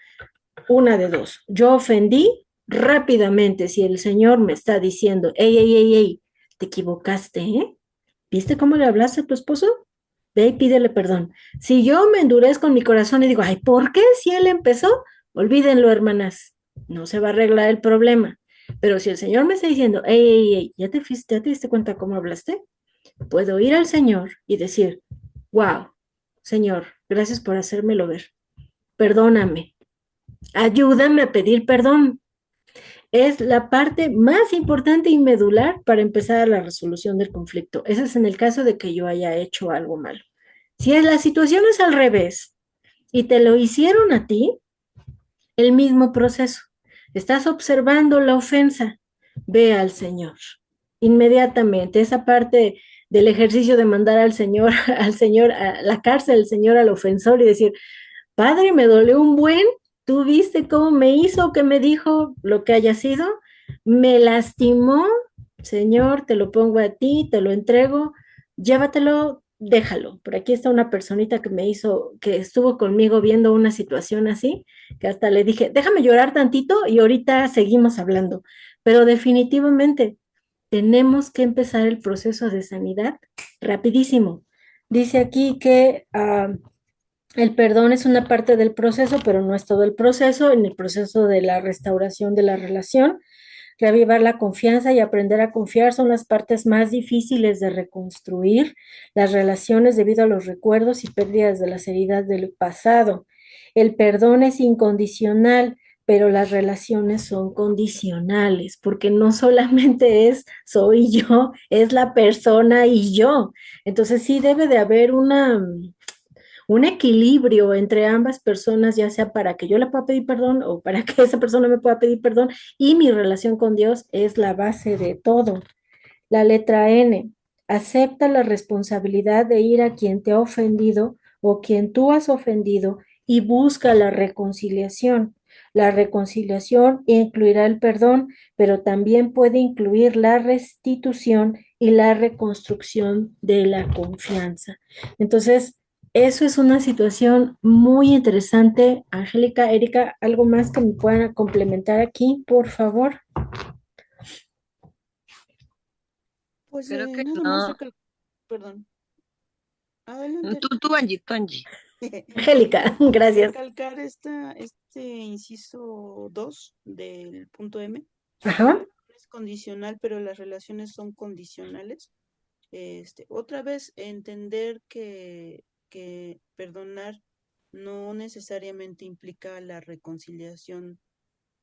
una de dos. Yo ofendí rápidamente si el Señor me está diciendo, hey, te equivocaste, ¿eh? ¿Viste cómo le hablaste a tu esposo? Ve y pídele perdón. Si yo me endurezco en mi corazón y digo, ay, ¿por qué si él empezó? Olvídenlo, hermanas, no se va a arreglar el problema. Pero si el Señor me está diciendo, ya te diste cuenta cómo hablaste? Puedo ir al Señor y decir, wow, Señor, gracias por hacérmelo ver. Perdóname, ayúdame a pedir perdón. Es la parte más importante y medular para empezar la resolución del conflicto. Ese es en el caso de que yo haya hecho algo malo. Si la situación es al revés y te lo hicieron a ti, el mismo proceso. Estás observando la ofensa, ve al Señor. Inmediatamente, esa parte del ejercicio de mandar al Señor a la cárcel, al Señor al ofensor y decir, Padre, me dolió un buen, tú viste cómo me hizo, que me dijo lo que haya sido, me lastimó, Señor, te lo pongo a ti, te lo entrego, llévatelo, déjalo. Por aquí está una personita que me hizo, que estuvo conmigo viendo una situación así, que hasta le dije, déjame llorar tantito y ahorita seguimos hablando. Pero definitivamente tenemos que empezar el proceso de sanidad rapidísimo. Dice aquí que el perdón es una parte del proceso, pero no es todo el proceso. En el proceso de la restauración de la relación, reavivar la confianza y aprender a confiar son las partes más difíciles de reconstruir las relaciones debido a los recuerdos y pérdidas de las heridas del pasado. El perdón es incondicional, pero las relaciones son condicionales, porque no solamente es soy yo, es la persona y yo. Entonces sí debe de haber un equilibrio entre ambas personas, ya sea para que yo le pueda pedir perdón o para que esa persona me pueda pedir perdón, y mi relación con Dios es la base de todo. La letra N, acepta la responsabilidad de ir a quien te ha ofendido o quien tú has ofendido y busca la reconciliación. La reconciliación incluirá el perdón, pero también puede incluir la restitución y la reconstrucción de la confianza. Entonces, eso es una situación muy interesante. Angélica, Erika, ¿algo más que me puedan complementar aquí, por favor? Pues Creo que nada más no. perdón. Adelante. Angie. Angélica, gracias. Recalcar este inciso 2 del punto M. Ajá. Es condicional, pero las relaciones son condicionales. Otra vez, entender que perdonar no necesariamente implica la reconciliación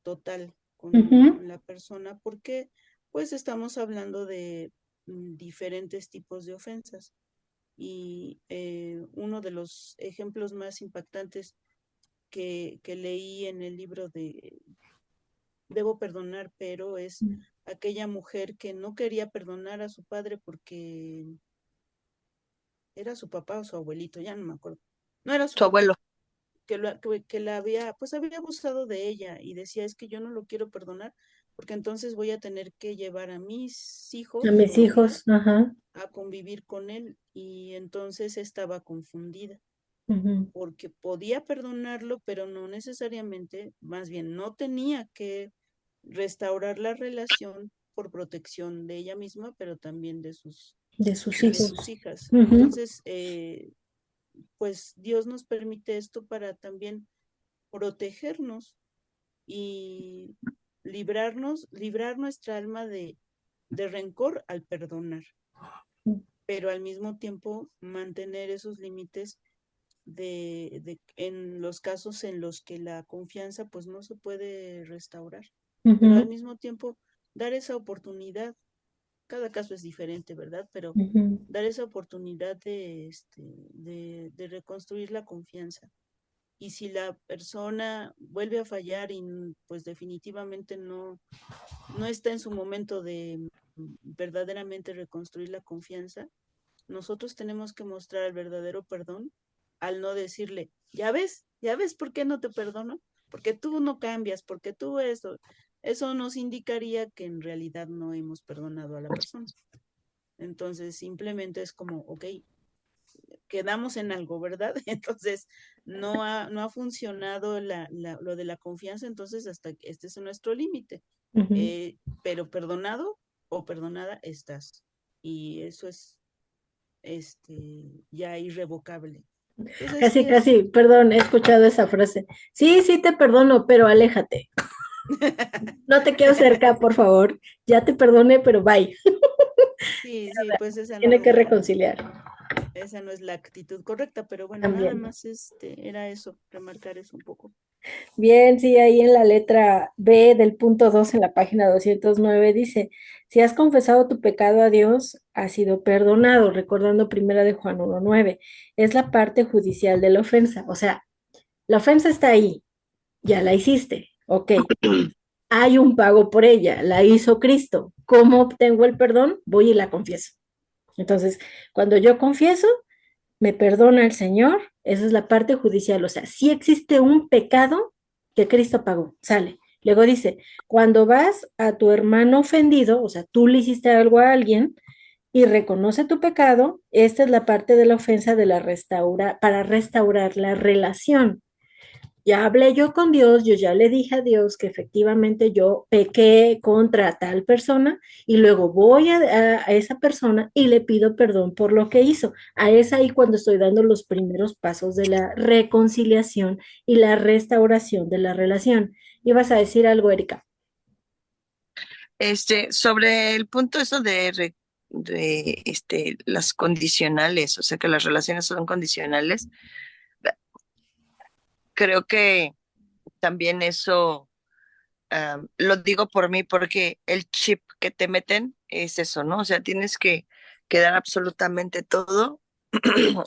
total con Ujú. la persona. ¿Por qué? pues estamos hablando de diferentes tipos de ofensas. Y uno de los ejemplos más impactantes que leí en el libro de Debo perdonar, pero es aquella mujer que no quería perdonar a su padre porque era su papá o su abuelito, ya no me acuerdo. No era su Su papá, abuelo. que la había, pues había abusado de ella y decía, es que yo no lo quiero perdonar porque entonces voy a tener que llevar a mis A hijos mis o hija hijos, ajá. a convivir con él y entonces estaba confundida Ujú, porque podía perdonarlo, pero no necesariamente, más bien no tenía que restaurar la relación por protección de ella misma, pero también de sus de hijos. sus hijas. Ujú, Entonces, pues Dios nos permite esto para también protegernos y librar nuestra alma de rencor al perdonar, pero al mismo tiempo mantener esos límites en los casos en los que la confianza pues no se puede restaurar, pero al ujú, mismo tiempo dar esa oportunidad. Cada caso es diferente, ¿verdad? Pero ujú, dar esa oportunidad de reconstruir la confianza. Y si la persona vuelve a fallar y pues definitivamente no está en su momento de verdaderamente reconstruir la confianza, nosotros tenemos que mostrar el verdadero perdón al no decirle, ya ves por qué no te perdono, porque tú no cambias, porque tú eso nos indicaría que en realidad no hemos perdonado a la persona. Entonces simplemente es como, ok, quedamos en algo, ¿verdad? Entonces no ha funcionado lo de la confianza, entonces hasta este es nuestro límite. ujú. Pero perdonado o perdonada estás. Y eso es ya irrevocable. Entonces sí Casi, es, casi, perdón, he escuchado esa frase. Sí, sí te perdono, pero aléjate. No te quedo cerca, por favor. Ya te perdoné, pero bye. sí, sí, pues Tiene que reconciliar esa no es la actitud correcta, pero bueno, nada también. más era eso, remarcar eso un poco. Bien, sí, ahí en la letra B del punto 2 en la página 209 dice, si has confesado tu pecado a Dios, has sido perdonado, recordando primera de Juan 1:9. Es la parte judicial de la ofensa. O sea, la ofensa está ahí, ya la hiciste, ok. Hay un pago por ella, la hizo Cristo. ¿Cómo obtengo el perdón? Voy y la confieso. Entonces, cuando yo confieso, me perdona el Señor, esa es la parte judicial, o sea, sí existe un pecado que Cristo pagó, sale. Luego dice, cuando vas a tu hermano ofendido, o sea, tú le hiciste algo a alguien y reconoce tu pecado, esta es la parte de la ofensa de la para restaurar la relación. Ya hablé yo con Dios, yo ya le dije a Dios que efectivamente yo pequé contra tal persona y luego voy a esa persona y le pido perdón por lo que hizo. Es ahí cuando estoy dando los primeros pasos de la reconciliación y la restauración de la relación. ¿Ibas a decir algo, Erika? Sobre el punto eso las condicionales, o sea que las relaciones son condicionales, creo que también eso lo digo por mí porque el chip que te meten es eso, ¿no? O sea, tienes que dar absolutamente todo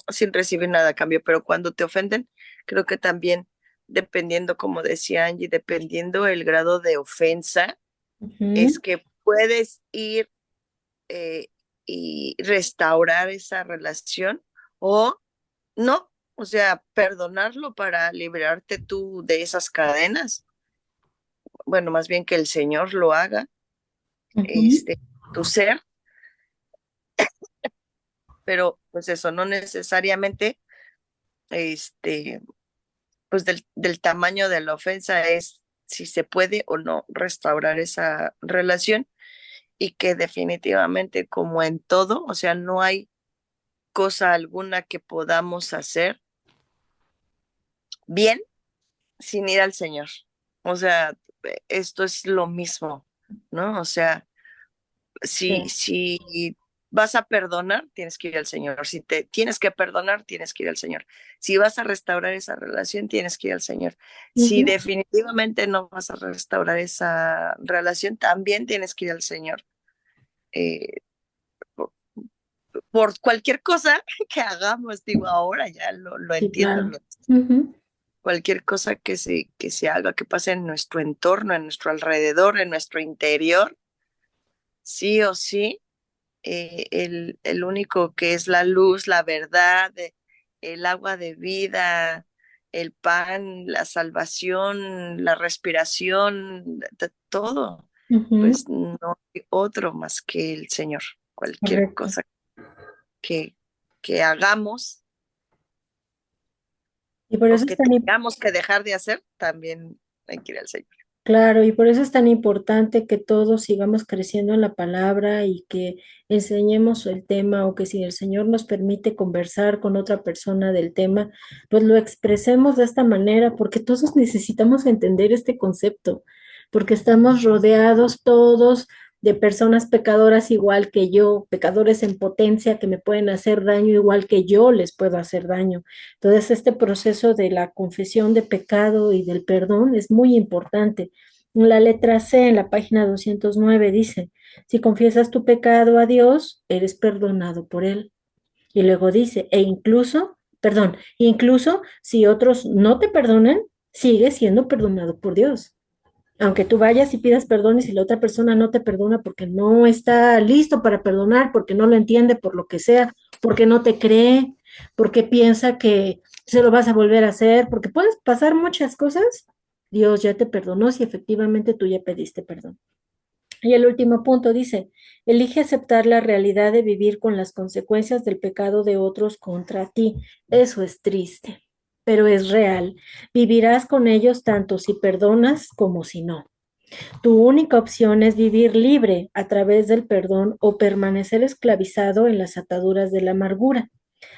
sin recibir nada a cambio, pero cuando te ofenden, creo que también, dependiendo, como decía Angie, dependiendo el grado de ofensa, es Ujú, que puedes ir eh, y restaurar esa relación o no, o sea, perdonarlo para liberarte tú de esas cadenas. Bueno, más bien que el Señor lo haga, ujú, este, tu ser, pero pues eso, no necesariamente, este, pues del tamaño de la ofensa es si se puede o no restaurar esa relación y que definitivamente como en todo, o sea, no hay cosa alguna que podamos hacer bien sin ir al Señor. O sea, esto es lo mismo, ¿no? O sea, sí, si vas a perdonar, tienes que ir al Señor. Si te tienes que perdonar, tienes que ir al Señor. Si vas a restaurar esa relación, tienes que ir al Señor. Si ujú, definitivamente no vas a restaurar esa relación, también tienes que ir al Señor. eh, por, por cualquier cosa que hagamos, digo, ahora ya lo Sí, entiendo, claro. Ujú. cualquier cosa que se haga, que pase en nuestro entorno, en nuestro alrededor, en nuestro interior, sí o sí, el único que es la luz, la verdad, el agua de vida, el pan, la salvación, la respiración, todo, Ujú. pues no hay otro más que el Señor. Cualquier Correcto. cosa que, que hagamos Y por o eso es que tan, tengamos que dejar de hacer, también hay que ir al Señor. claro, y por eso es tan importante que todos sigamos creciendo en la palabra y que enseñemos el tema o que si el Señor nos permite conversar con otra persona del tema, pues lo expresemos de esta manera, porque todos necesitamos entender este concepto, porque estamos rodeados todos de personas pecadoras igual que yo, pecadores en potencia que me pueden hacer daño igual que yo les puedo hacer daño. Entonces, este proceso de la confesión de pecado y del perdón es muy importante. La letra C en la página 209 dice, si confiesas tu pecado a Dios, eres perdonado por Él. Y luego dice, incluso si otros no te perdonan, sigues siendo perdonado por Dios. Aunque tú vayas y pidas perdón y si la otra persona no te perdona porque no está listo para perdonar, porque no lo entiende, por lo que sea, porque no te cree, porque piensa que se lo vas a volver a hacer, porque puedes pasar muchas cosas, Dios ya te perdonó si efectivamente tú ya pediste perdón. Y el último punto dice, elige aceptar la realidad de vivir con las consecuencias del pecado de otros contra ti. Eso es triste, pero es real. Vivirás con ellos tanto si perdonas como si no. Tu única opción es vivir libre a través del perdón o permanecer esclavizado en las ataduras de la amargura.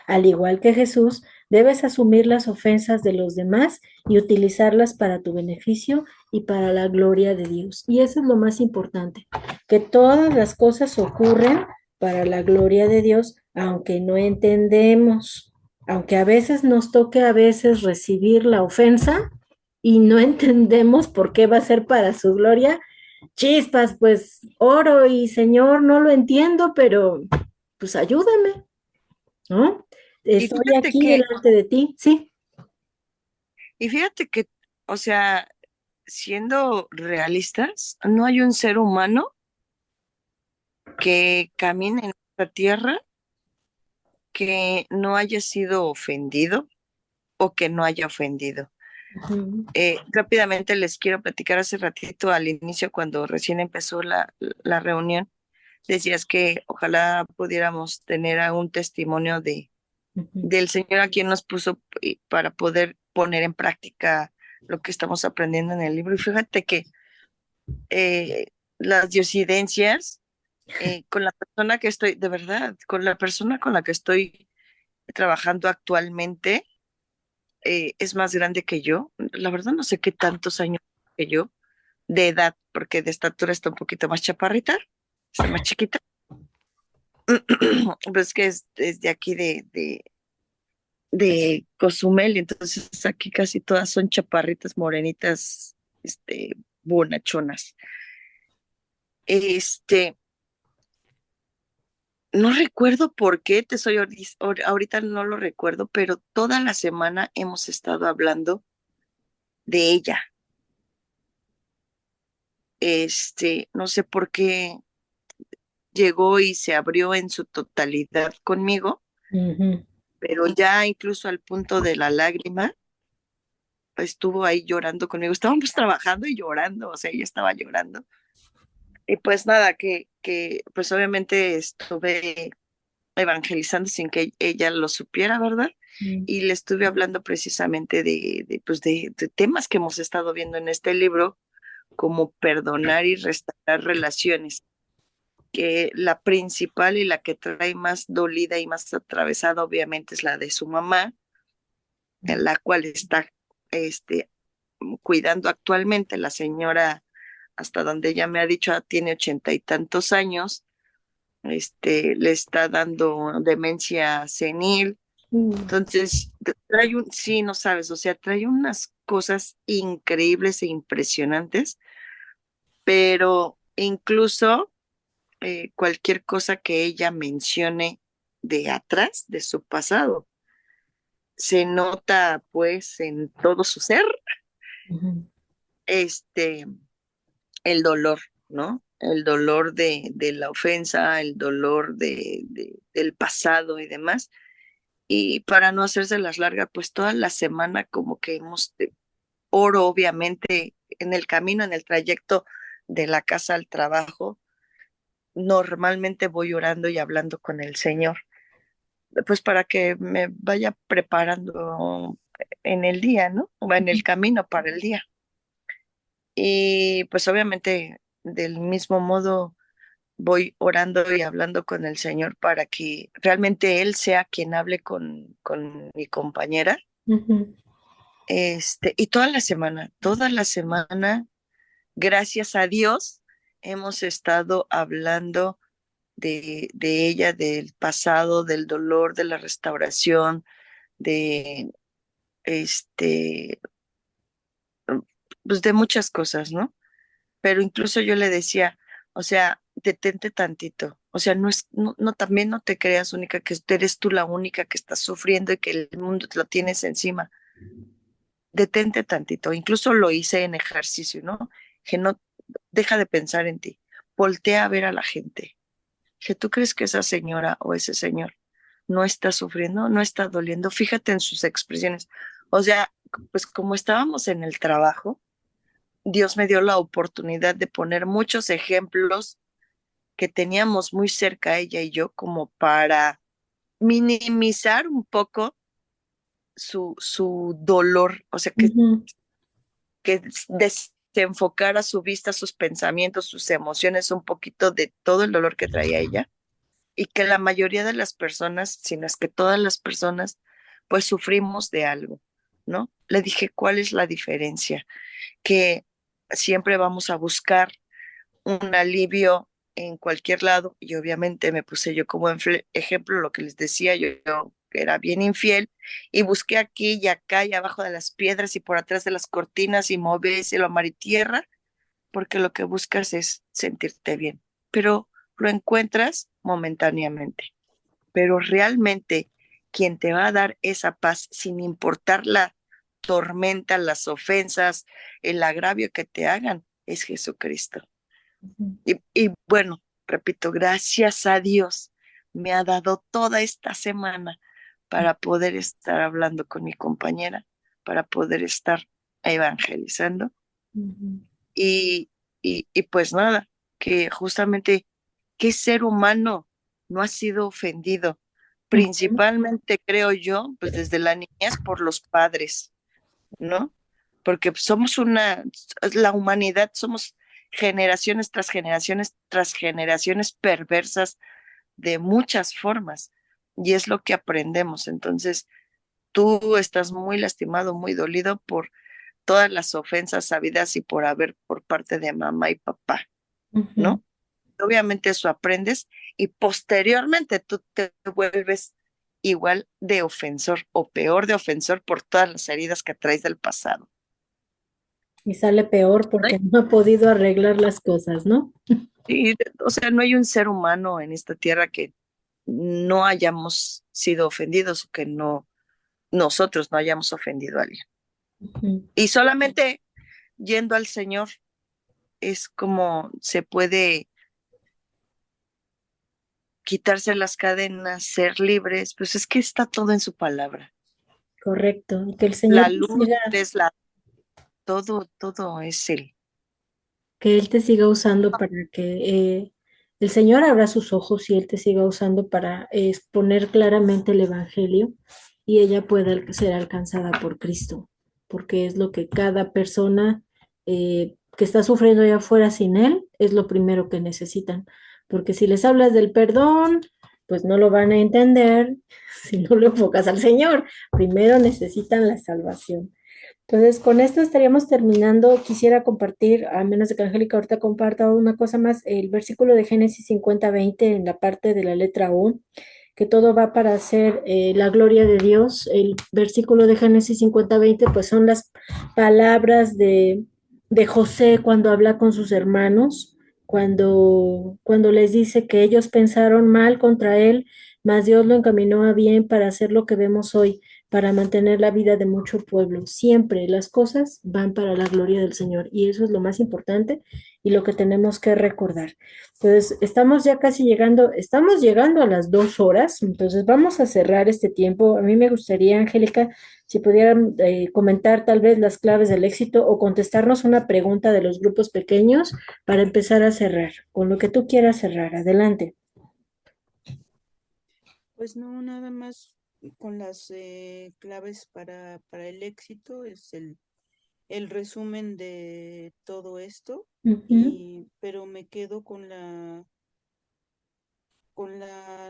Al igual que Jesús, debes asumir las ofensas de los demás y utilizarlas para tu beneficio y para la gloria de Dios. Y eso es lo más importante, que todas las cosas ocurren para la gloria de Dios, aunque no entendemos, aunque a veces nos toque a veces recibir la ofensa y no entendemos por qué va a ser para su gloria. Chispas, pues oro y Señor, no lo entiendo, pero pues ayúdame, ¿no? Y Estoy fíjate aquí que, delante de ti, sí. y fíjate que, o sea, siendo realistas, no hay un ser humano que camine en esta tierra que no haya sido ofendido o que no haya ofendido. Ujú, Rápidamente les quiero platicar hace ratito al inicio, cuando recién empezó la reunión, decías que ojalá pudiéramos tener un testimonio ujú. del Señor a quien nos puso para poder poner en práctica lo que estamos aprendiendo en el libro. Y fíjate que las diosidencias con la persona que estoy, de verdad, con la persona con la que estoy trabajando actualmente, es más grande que yo. La verdad no sé qué tantos años que yo de edad, porque de estatura está un poquito más chaparrita, está más chiquita. Pues que es de aquí de Cozumel, y entonces aquí casi todas son chaparritas, morenitas, bonachonas. Este, no recuerdo por qué, te soy ahorita no lo recuerdo, pero toda la semana hemos estado hablando de ella. No sé por qué llegó y se abrió en su totalidad conmigo, Ujú, pero ya incluso al punto de la lágrima, estuvo ahí llorando conmigo. Estábamos trabajando y llorando, o sea, ella estaba llorando. Y pues nada, que pues obviamente estuve evangelizando sin que ella lo supiera, ¿verdad? ujú. Y le estuve hablando precisamente pues de temas que hemos estado viendo en este libro, como perdonar y restaurar relaciones, que la principal y la que trae más dolida y más atravesada obviamente es la de su mamá, en la cual está este, cuidando actualmente. La señora, hasta donde ella me ha dicho, tiene 80 y tantos años, le está dando demencia senil. Entonces, sí, no sabes, o sea, trae unas cosas increíbles e impresionantes, pero incluso cualquier cosa que ella mencione de atrás, de su pasado. Se nota pues en todo su ser Ujú, este, el dolor, ¿no? El dolor de la ofensa, el dolor del pasado y demás. Y para no hacerse las largas, pues toda la semana como que oro, obviamente, en el camino, en el trayecto de la casa al trabajo, normalmente voy orando y hablando con el Señor, pues para que me vaya preparando en el día, ¿no? O en el camino para el día. Y pues obviamente del mismo modo voy orando y hablando con el Señor para que realmente Él sea quien hable con mi compañera. ujú, Y toda la semana, gracias a Dios, hemos estado hablando de ella, del pasado, del dolor, de la restauración, de este, pues de muchas cosas, ¿no? Pero incluso yo le decía, o sea, detente tantito, o sea, también no te creas única, que eres tú la única que está sufriendo y que el mundo te lo tienes encima. Detente tantito, incluso lo hice en ejercicio, ¿no? Que no, deja de pensar en ti, voltea a ver a la gente, que tú crees que esa señora o ese señor no está sufriendo, no está doliendo, fíjate en sus expresiones. O sea, pues como estábamos en el trabajo, Dios me dio la oportunidad de poner muchos ejemplos que teníamos muy cerca ella y yo como para minimizar un poco su dolor, o sea, ujú, que desenfocara su vista, sus pensamientos, sus emociones un poquito de todo el dolor que traía ella y que la mayoría de las personas, si no es que todas las personas, pues sufrimos de algo, ¿no? Le dije, ¿cuál es la diferencia? Que siempre vamos a buscar un alivio en cualquier lado y obviamente me puse yo como ejemplo lo que les decía, yo que era bien infiel y busqué aquí y acá y abajo de las piedras y por atrás de las cortinas y moví cielo, mar y tierra porque lo que buscas es sentirte bien, pero lo encuentras momentáneamente, pero realmente quien te va a dar esa paz sin importar la tormenta, las ofensas, el agravio que te hagan, es Jesucristo. ujú. Y bueno, repito, gracias a Dios me ha dado toda esta semana para poder estar hablando con mi compañera, para poder estar evangelizando Ujú, y, y pues nada, que justamente qué ser humano no ha sido ofendido, ujú, principalmente creo yo, pues desde la niñez por los padres, ¿no? Porque somos la humanidad, somos generaciones tras generaciones perversas de muchas formas, y es lo que aprendemos. Entonces, tú estás muy lastimado, muy dolido por todas las ofensas sabidas y por haber por parte de mamá y papá, ujú. ¿no? Obviamente eso aprendes y posteriormente tú te vuelves igual de ofensor o peor de ofensor por todas las heridas que traes del pasado. Y sale peor ¿No? porque no ha podido arreglar las cosas, ¿no? Y, o sea, no hay un ser humano en esta tierra que no hayamos sido ofendidos o que nosotros no hayamos ofendido a alguien. Ujú. Y solamente yendo al Señor es como se puede quitarse las cadenas, ser libres, pues es que está todo en su palabra. Correcto. Y que el Señor La te luz siga, es todo es Él. que Él te siga usando para que el Señor abra sus ojos y Él te siga usando para exponer claramente el Evangelio y ella pueda ser alcanzada por Cristo, porque es lo que cada persona que está sufriendo allá afuera sin Él es lo primero que necesitan, porque si les hablas del perdón, pues no lo van a entender si no lo enfocas al Señor. Primero necesitan la salvación. Entonces, con esto estaríamos terminando. Quisiera compartir, a menos de que Angélica ahorita comparta una cosa más, el versículo de Génesis 50:20 en la parte de la letra U, que todo va para hacer la gloria de Dios. El versículo de Génesis 50:20, pues son las palabras de José cuando habla con sus hermanos cuando les dice que ellos pensaron mal contra él, mas Dios lo encaminó a bien para hacer lo que vemos hoy, para mantener la vida de mucho pueblo. Siempre las cosas van para la gloria del Señor y eso es lo más importante y lo que tenemos que recordar. Entonces, estamos llegando a las 2 horas, entonces vamos a cerrar este tiempo. A mí me gustaría, Angélica, si pudieran comentar tal vez las claves del éxito o contestarnos una pregunta de los grupos pequeños para empezar a cerrar, con lo que tú quieras cerrar. Adelante. Pues no, nada más con las claves para el éxito es el resumen de todo esto, Ujú, pero me quedo con la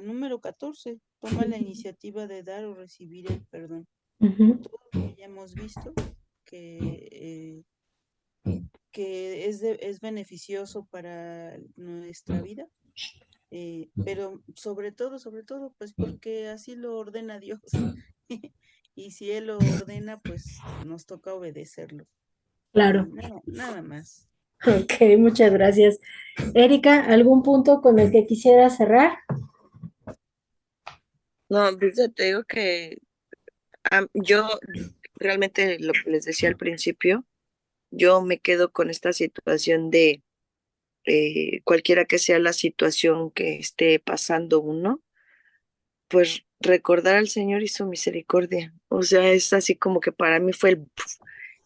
número 14. Toma la iniciativa de dar o recibir el perdón. ujú, Todo lo que ya hemos visto que, que es beneficioso para nuestra vida, pero sobre todo, pues porque así lo ordena Dios. Y si Él lo ordena, pues nos toca obedecerlo. claro. Nada más. Ok, muchas gracias. Erika, ¿algún punto con el que quisiera cerrar? No, pues ya te digo que yo realmente lo que les decía al principio, yo me quedo con esta situación de cualquiera que sea la situación que esté pasando uno, pues recordar al Señor y su misericordia. O sea, es así como que para mí fue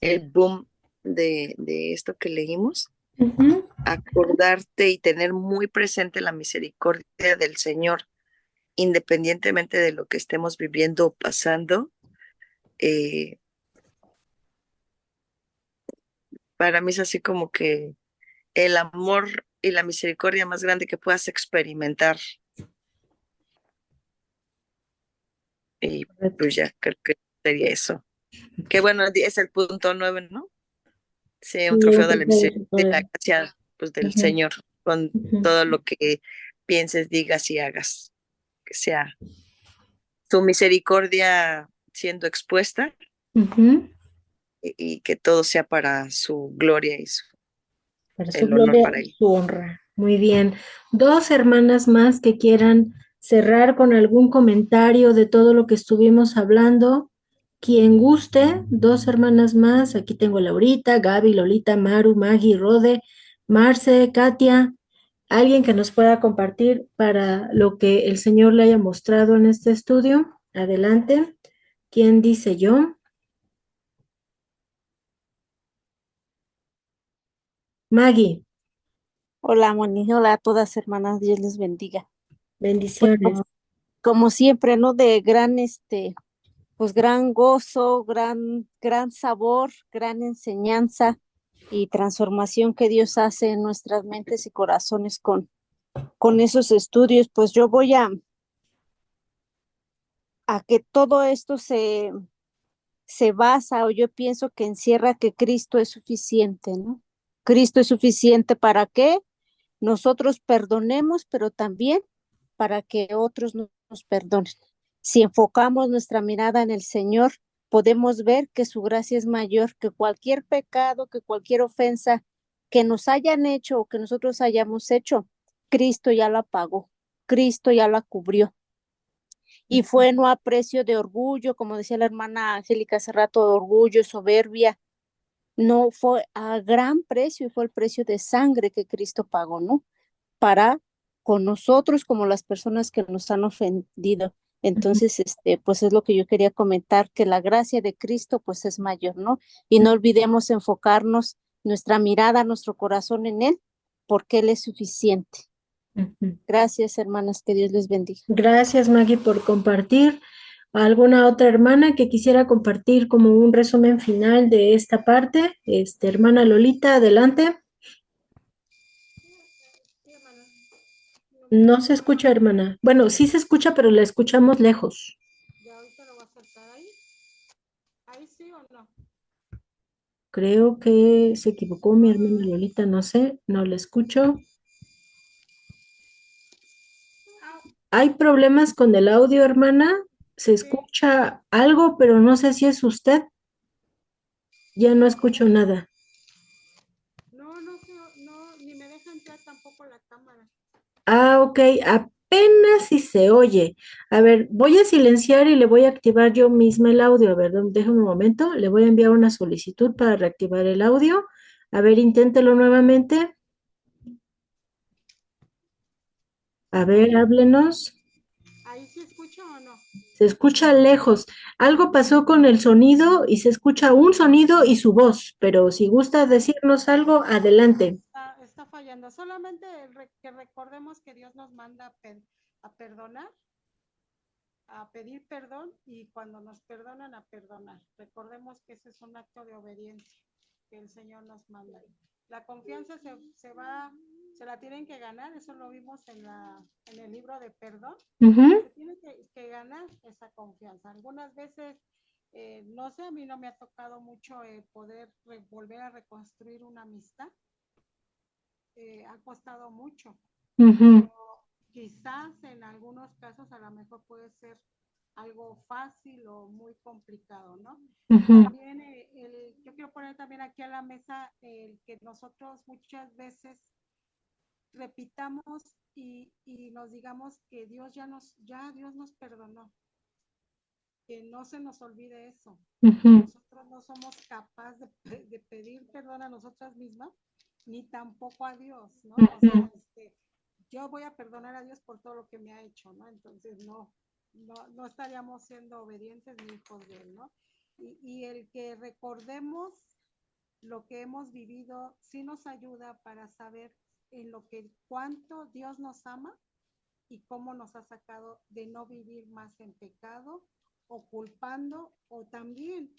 el boom de esto que leímos, Ujú, acordarte y tener muy presente la misericordia del Señor, independientemente de lo que estemos viviendo o pasando. eh, para mí es así como que el amor y la misericordia más grande que puedas experimentar. Y correcto. pues ya creo que sería eso. Que bueno, es el punto 9, ¿no? Sí, un Sí, un trofeo de la poco de misericordia, su de la poder. gracia, pues del Ujú, Señor, con ujú, todo lo que pienses, digas y hagas, que sea tu misericordia siendo expuesta ujú. y que todo sea para su gloria y Para su el honor gloria para y él. su honra. Muy bien. Dos hermanas más que quieran cerrar con algún comentario de todo lo que estuvimos hablando. Quien guste, dos hermanas más. Aquí tengo a Laurita, Gaby, Lolita, Maru, Maggie, Rode, Marce, Katia. Alguien que nos pueda compartir para lo que el Señor le haya mostrado en este estudio. Adelante. ¿Quién dice yo? Maggie, Hola, Moni. Hola a todas hermanas. Dios les bendiga. Pues bendiciones. como siempre, ¿no? De gran, pues gran gozo, gran sabor, gran enseñanza y transformación que Dios hace en nuestras mentes y corazones con esos estudios. Pues yo voy a que todo esto se basa o yo pienso que encierra que Cristo es suficiente, ¿no? Cristo es suficiente para qué nosotros perdonemos, pero también para que otros nos perdonen. Si enfocamos nuestra mirada en el Señor, podemos ver que su gracia es mayor que cualquier pecado, que cualquier ofensa que nos hayan hecho o que nosotros hayamos hecho. Cristo ya la pagó, Cristo ya la cubrió. Y fue no a precio de orgullo, como decía la hermana Angélica hace rato, de orgullo, soberbia, no fue a gran precio y fue el precio de sangre que Cristo pagó, ¿no? Para con nosotros como las personas que nos han ofendido. Entonces, pues es lo que yo quería comentar, que la gracia de Cristo pues es mayor, ¿no? Y no olvidemos enfocarnos nuestra mirada, nuestro corazón en Él, porque Él es suficiente. Ujú. Gracias, hermanas, que Dios les bendiga. Gracias, Maggie, por compartir. ¿Alguna otra hermana que quisiera compartir como un resumen final de esta parte? Hermana Lolita, adelante. No se escucha, hermana. Bueno, sí se escucha, pero la escuchamos lejos. Creo que se equivocó mi hermana Lolita, no sé, no la escucho. Hay problemas con el audio, hermana. Se escucha algo, pero no sé si es usted. Ya no escucho nada. Ah, ok, apenas si se oye. A ver, voy a silenciar y le voy a activar yo misma el audio. A ver, déjame un momento. Le voy a enviar una solicitud para reactivar el audio. A ver, inténtelo nuevamente. A ver, háblenos. ¿Ahí sí escucho o no? Se escucha lejos. Algo pasó con el sonido y se escucha un sonido y su voz, pero si gusta decirnos algo, adelante. Está fallando. Solamente que recordemos que Dios nos manda a perdonar, a pedir perdón y cuando nos perdonan a perdonar. Recordemos que ese es un acto de obediencia que el Señor nos manda. La confianza se la tienen que ganar, eso lo vimos en el libro de perdón. Se tiene que ganar esa confianza. Algunas veces, no sé, a mí no me ha tocado mucho poder volver a reconstruir una amistad. Ha costado mucho. Pero quizás en algunos casos a lo mejor puede ser algo fácil o muy complicado, ¿no? También yo quiero poner también aquí a la mesa el que nosotros muchas veces repitamos y nos digamos que Dios Dios nos perdonó, que no se nos olvide eso. Nosotros no somos capaces de pedir perdón a nosotras mismas, ni tampoco a Dios, ¿no? O sea, yo voy a perdonar a Dios por todo lo que me ha hecho, ¿no? Entonces no estaríamos siendo obedientes ni hijos de Él, ¿no? Y el que recordemos lo que hemos vivido sí nos ayuda para saber cuánto Dios nos ama y cómo nos ha sacado de no vivir más en pecado o culpando, o también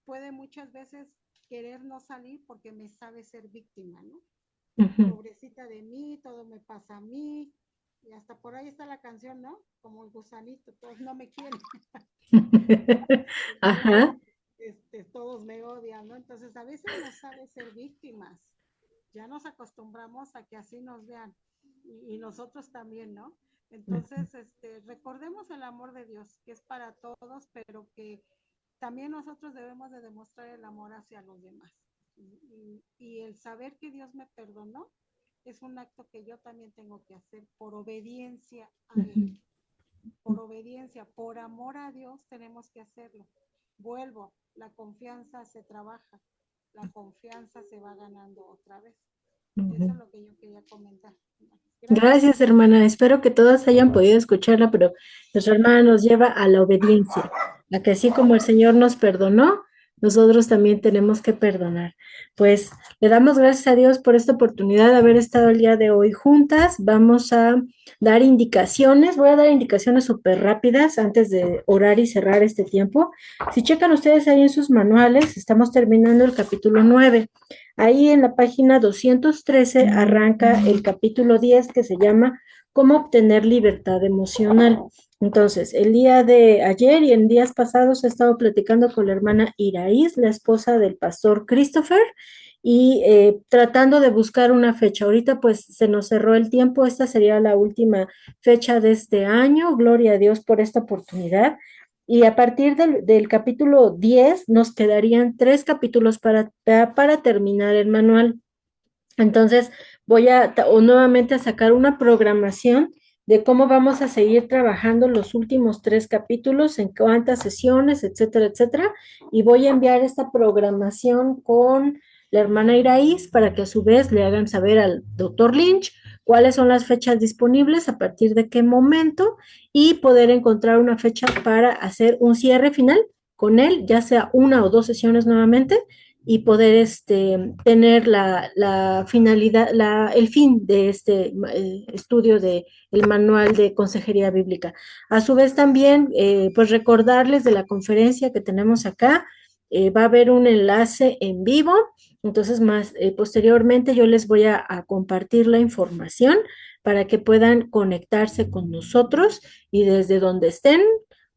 puede muchas veces querer no salir porque me sabe ser víctima, ¿no? Pobrecita de mí, todo me pasa a mí, y hasta por ahí está la canción, ¿no? Como el gusanito, todos no me quieren. Ajá. Todos me odian, ¿no? Entonces a veces no sabe ser víctimas. Ya nos acostumbramos a que así nos vean y nosotros también, ¿no? Entonces, recordemos el amor de Dios, que es para todos, pero que también nosotros debemos de demostrar el amor hacia los demás. Y el saber que Dios me perdonó es un acto que yo también tengo que hacer por obediencia a Él. Por obediencia, por amor a Dios tenemos que hacerlo. Vuelvo, la confianza se trabaja, la confianza se va ganando otra vez. Eso es lo que yo quería comentar. Gracias, hermana. Espero que todas hayan podido escucharla, pero nuestra hermana nos lleva a la obediencia, a que así como el Señor nos perdonó, nosotros también tenemos que perdonar. Pues le damos gracias a Dios por esta oportunidad de haber estado el día de hoy juntas. Vamos a dar indicaciones. Voy a dar indicaciones súper rápidas antes de orar y cerrar este tiempo. Si checan ustedes ahí en sus manuales, estamos terminando el capítulo 9. Ahí en la página 213 arranca el capítulo 10 que se llama ¿Cómo obtener libertad emocional? Entonces, el día de ayer y en días pasados he estado platicando con la hermana Iraís, la esposa del pastor Christopher, y tratando de buscar una fecha. Ahorita pues se nos cerró el tiempo, esta sería la última fecha de este año. Gloria a Dios por esta oportunidad. Y a partir del capítulo 10 nos quedarían 3 capítulos para terminar el manual. Entonces voy nuevamente a sacar una programación de cómo vamos a seguir trabajando los últimos 3 capítulos, en cuántas sesiones, etcétera, etcétera. Y voy a enviar esta programación con la hermana Iraís para que a su vez le hagan saber al doctor Lynch cuáles son las fechas disponibles, a partir de qué momento, y poder encontrar una fecha para hacer un cierre final con él, ya sea 1 o 2 sesiones nuevamente, y poder tener la finalidad, el fin de este estudio del manual de consejería bíblica. A su vez también, pues recordarles de la conferencia que tenemos acá, va a haber un enlace en vivo, entonces posteriormente yo les voy a compartir la información para que puedan conectarse con nosotros y desde donde estén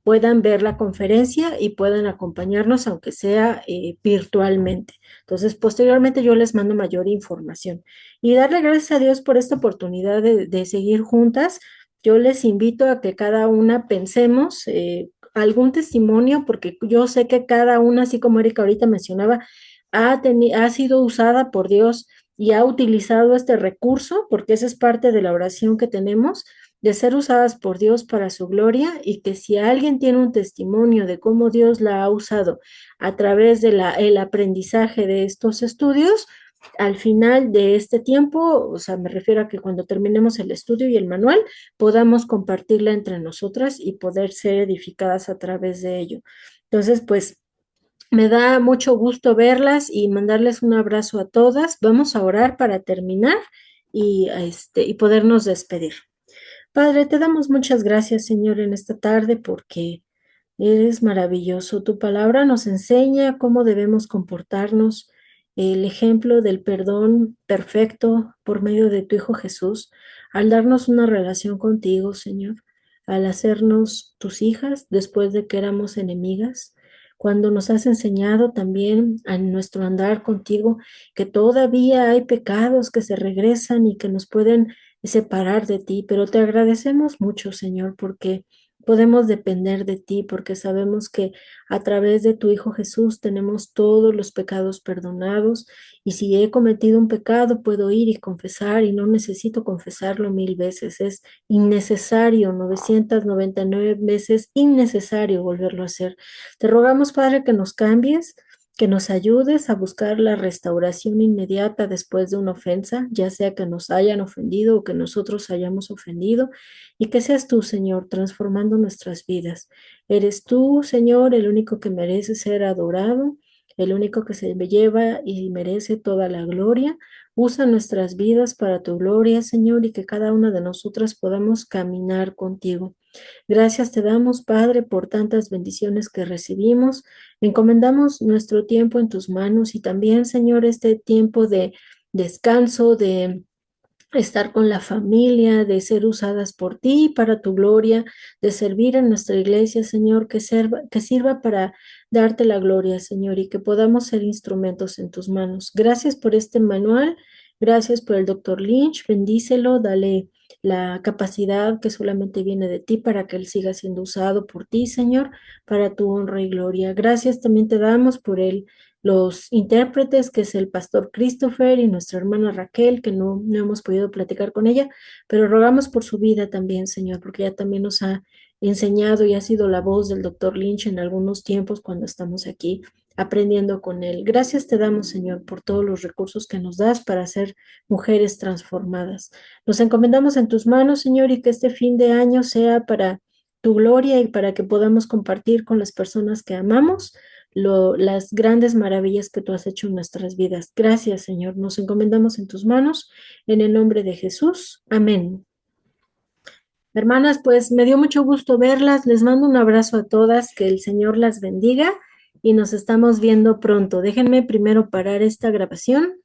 puedan ver la conferencia y puedan acompañarnos, aunque sea virtualmente. Entonces, posteriormente yo les mando mayor información. Y darle gracias a Dios por esta oportunidad de seguir juntas. Yo les invito a que cada una pensemos algún testimonio, porque yo sé que cada una, así como Erika ahorita mencionaba, ha sido usada por Dios y ha utilizado este recurso, porque esa es parte de la oración que tenemos, de ser usadas por Dios para su gloria, y que si alguien tiene un testimonio de cómo Dios la ha usado a través de el aprendizaje de estos estudios, al final de este tiempo, o sea, me refiero a que cuando terminemos el estudio y el manual, podamos compartirla entre nosotras y poder ser edificadas a través de ello. Entonces, pues me da mucho gusto verlas y mandarles un abrazo a todas. Vamos a orar para terminar y podernos despedir. Padre, te damos muchas gracias, Señor, en esta tarde porque eres maravilloso. Tu palabra nos enseña cómo debemos comportarnos, el ejemplo del perdón perfecto por medio de tu Hijo Jesús, al darnos una relación contigo, Señor, al hacernos tus hijas después de que éramos enemigas, cuando nos has enseñado también a nuestro andar contigo que todavía hay pecados que se regresan y que nos pueden separar de ti, pero te agradecemos mucho, Señor, porque podemos depender de ti, porque sabemos que a través de tu Hijo Jesús tenemos todos los pecados perdonados, y si he cometido un pecado puedo ir y confesar y no necesito confesarlo 1000 veces, es innecesario, 999 veces innecesario volverlo a hacer. Te rogamos, Padre, que nos cambies, que nos ayudes a buscar la restauración inmediata después de una ofensa, ya sea que nos hayan ofendido o que nosotros hayamos ofendido, y que seas tú, Señor, transformando nuestras vidas. Eres tú, Señor, el único que merece ser adorado, el único que se lleva y merece toda la gloria. Usa nuestras vidas para tu gloria, Señor, y que cada una de nosotras podamos caminar contigo. Gracias te damos, Padre, por tantas bendiciones que recibimos. Encomendamos nuestro tiempo en tus manos y también, Señor, este tiempo de descanso, de estar con la familia, de ser usadas por ti para tu gloria, de servir en nuestra iglesia, Señor, que sirva para darte la gloria, Señor, y que podamos ser instrumentos en tus manos. Gracias por este manual, gracias por el doctor Lynch, bendícelo, dale la capacidad que solamente viene de ti para que él siga siendo usado por ti, Señor, para tu honra y gloria. Gracias también te damos por él los intérpretes, que es el pastor Christopher y nuestra hermana Raquel, que no hemos podido platicar con ella, pero rogamos por su vida también, Señor, porque ella también nos ha enseñado y ha sido la voz del doctor Lynch en algunos tiempos cuando estamos aquí aprendiendo con él. Gracias te damos, Señor, por todos los recursos que nos das para ser mujeres transformadas. Nos encomendamos en tus manos, Señor, y que este fin de año sea para tu gloria y para que podamos compartir con las personas que amamos las grandes maravillas que tú has hecho en nuestras vidas. Gracias, Señor. Nos encomendamos en tus manos, en el nombre de Jesús. Amén. Hermanas, pues me dio mucho gusto verlas. Les mando un abrazo a todas, que el Señor las bendiga y nos estamos viendo pronto. Déjenme primero parar esta grabación.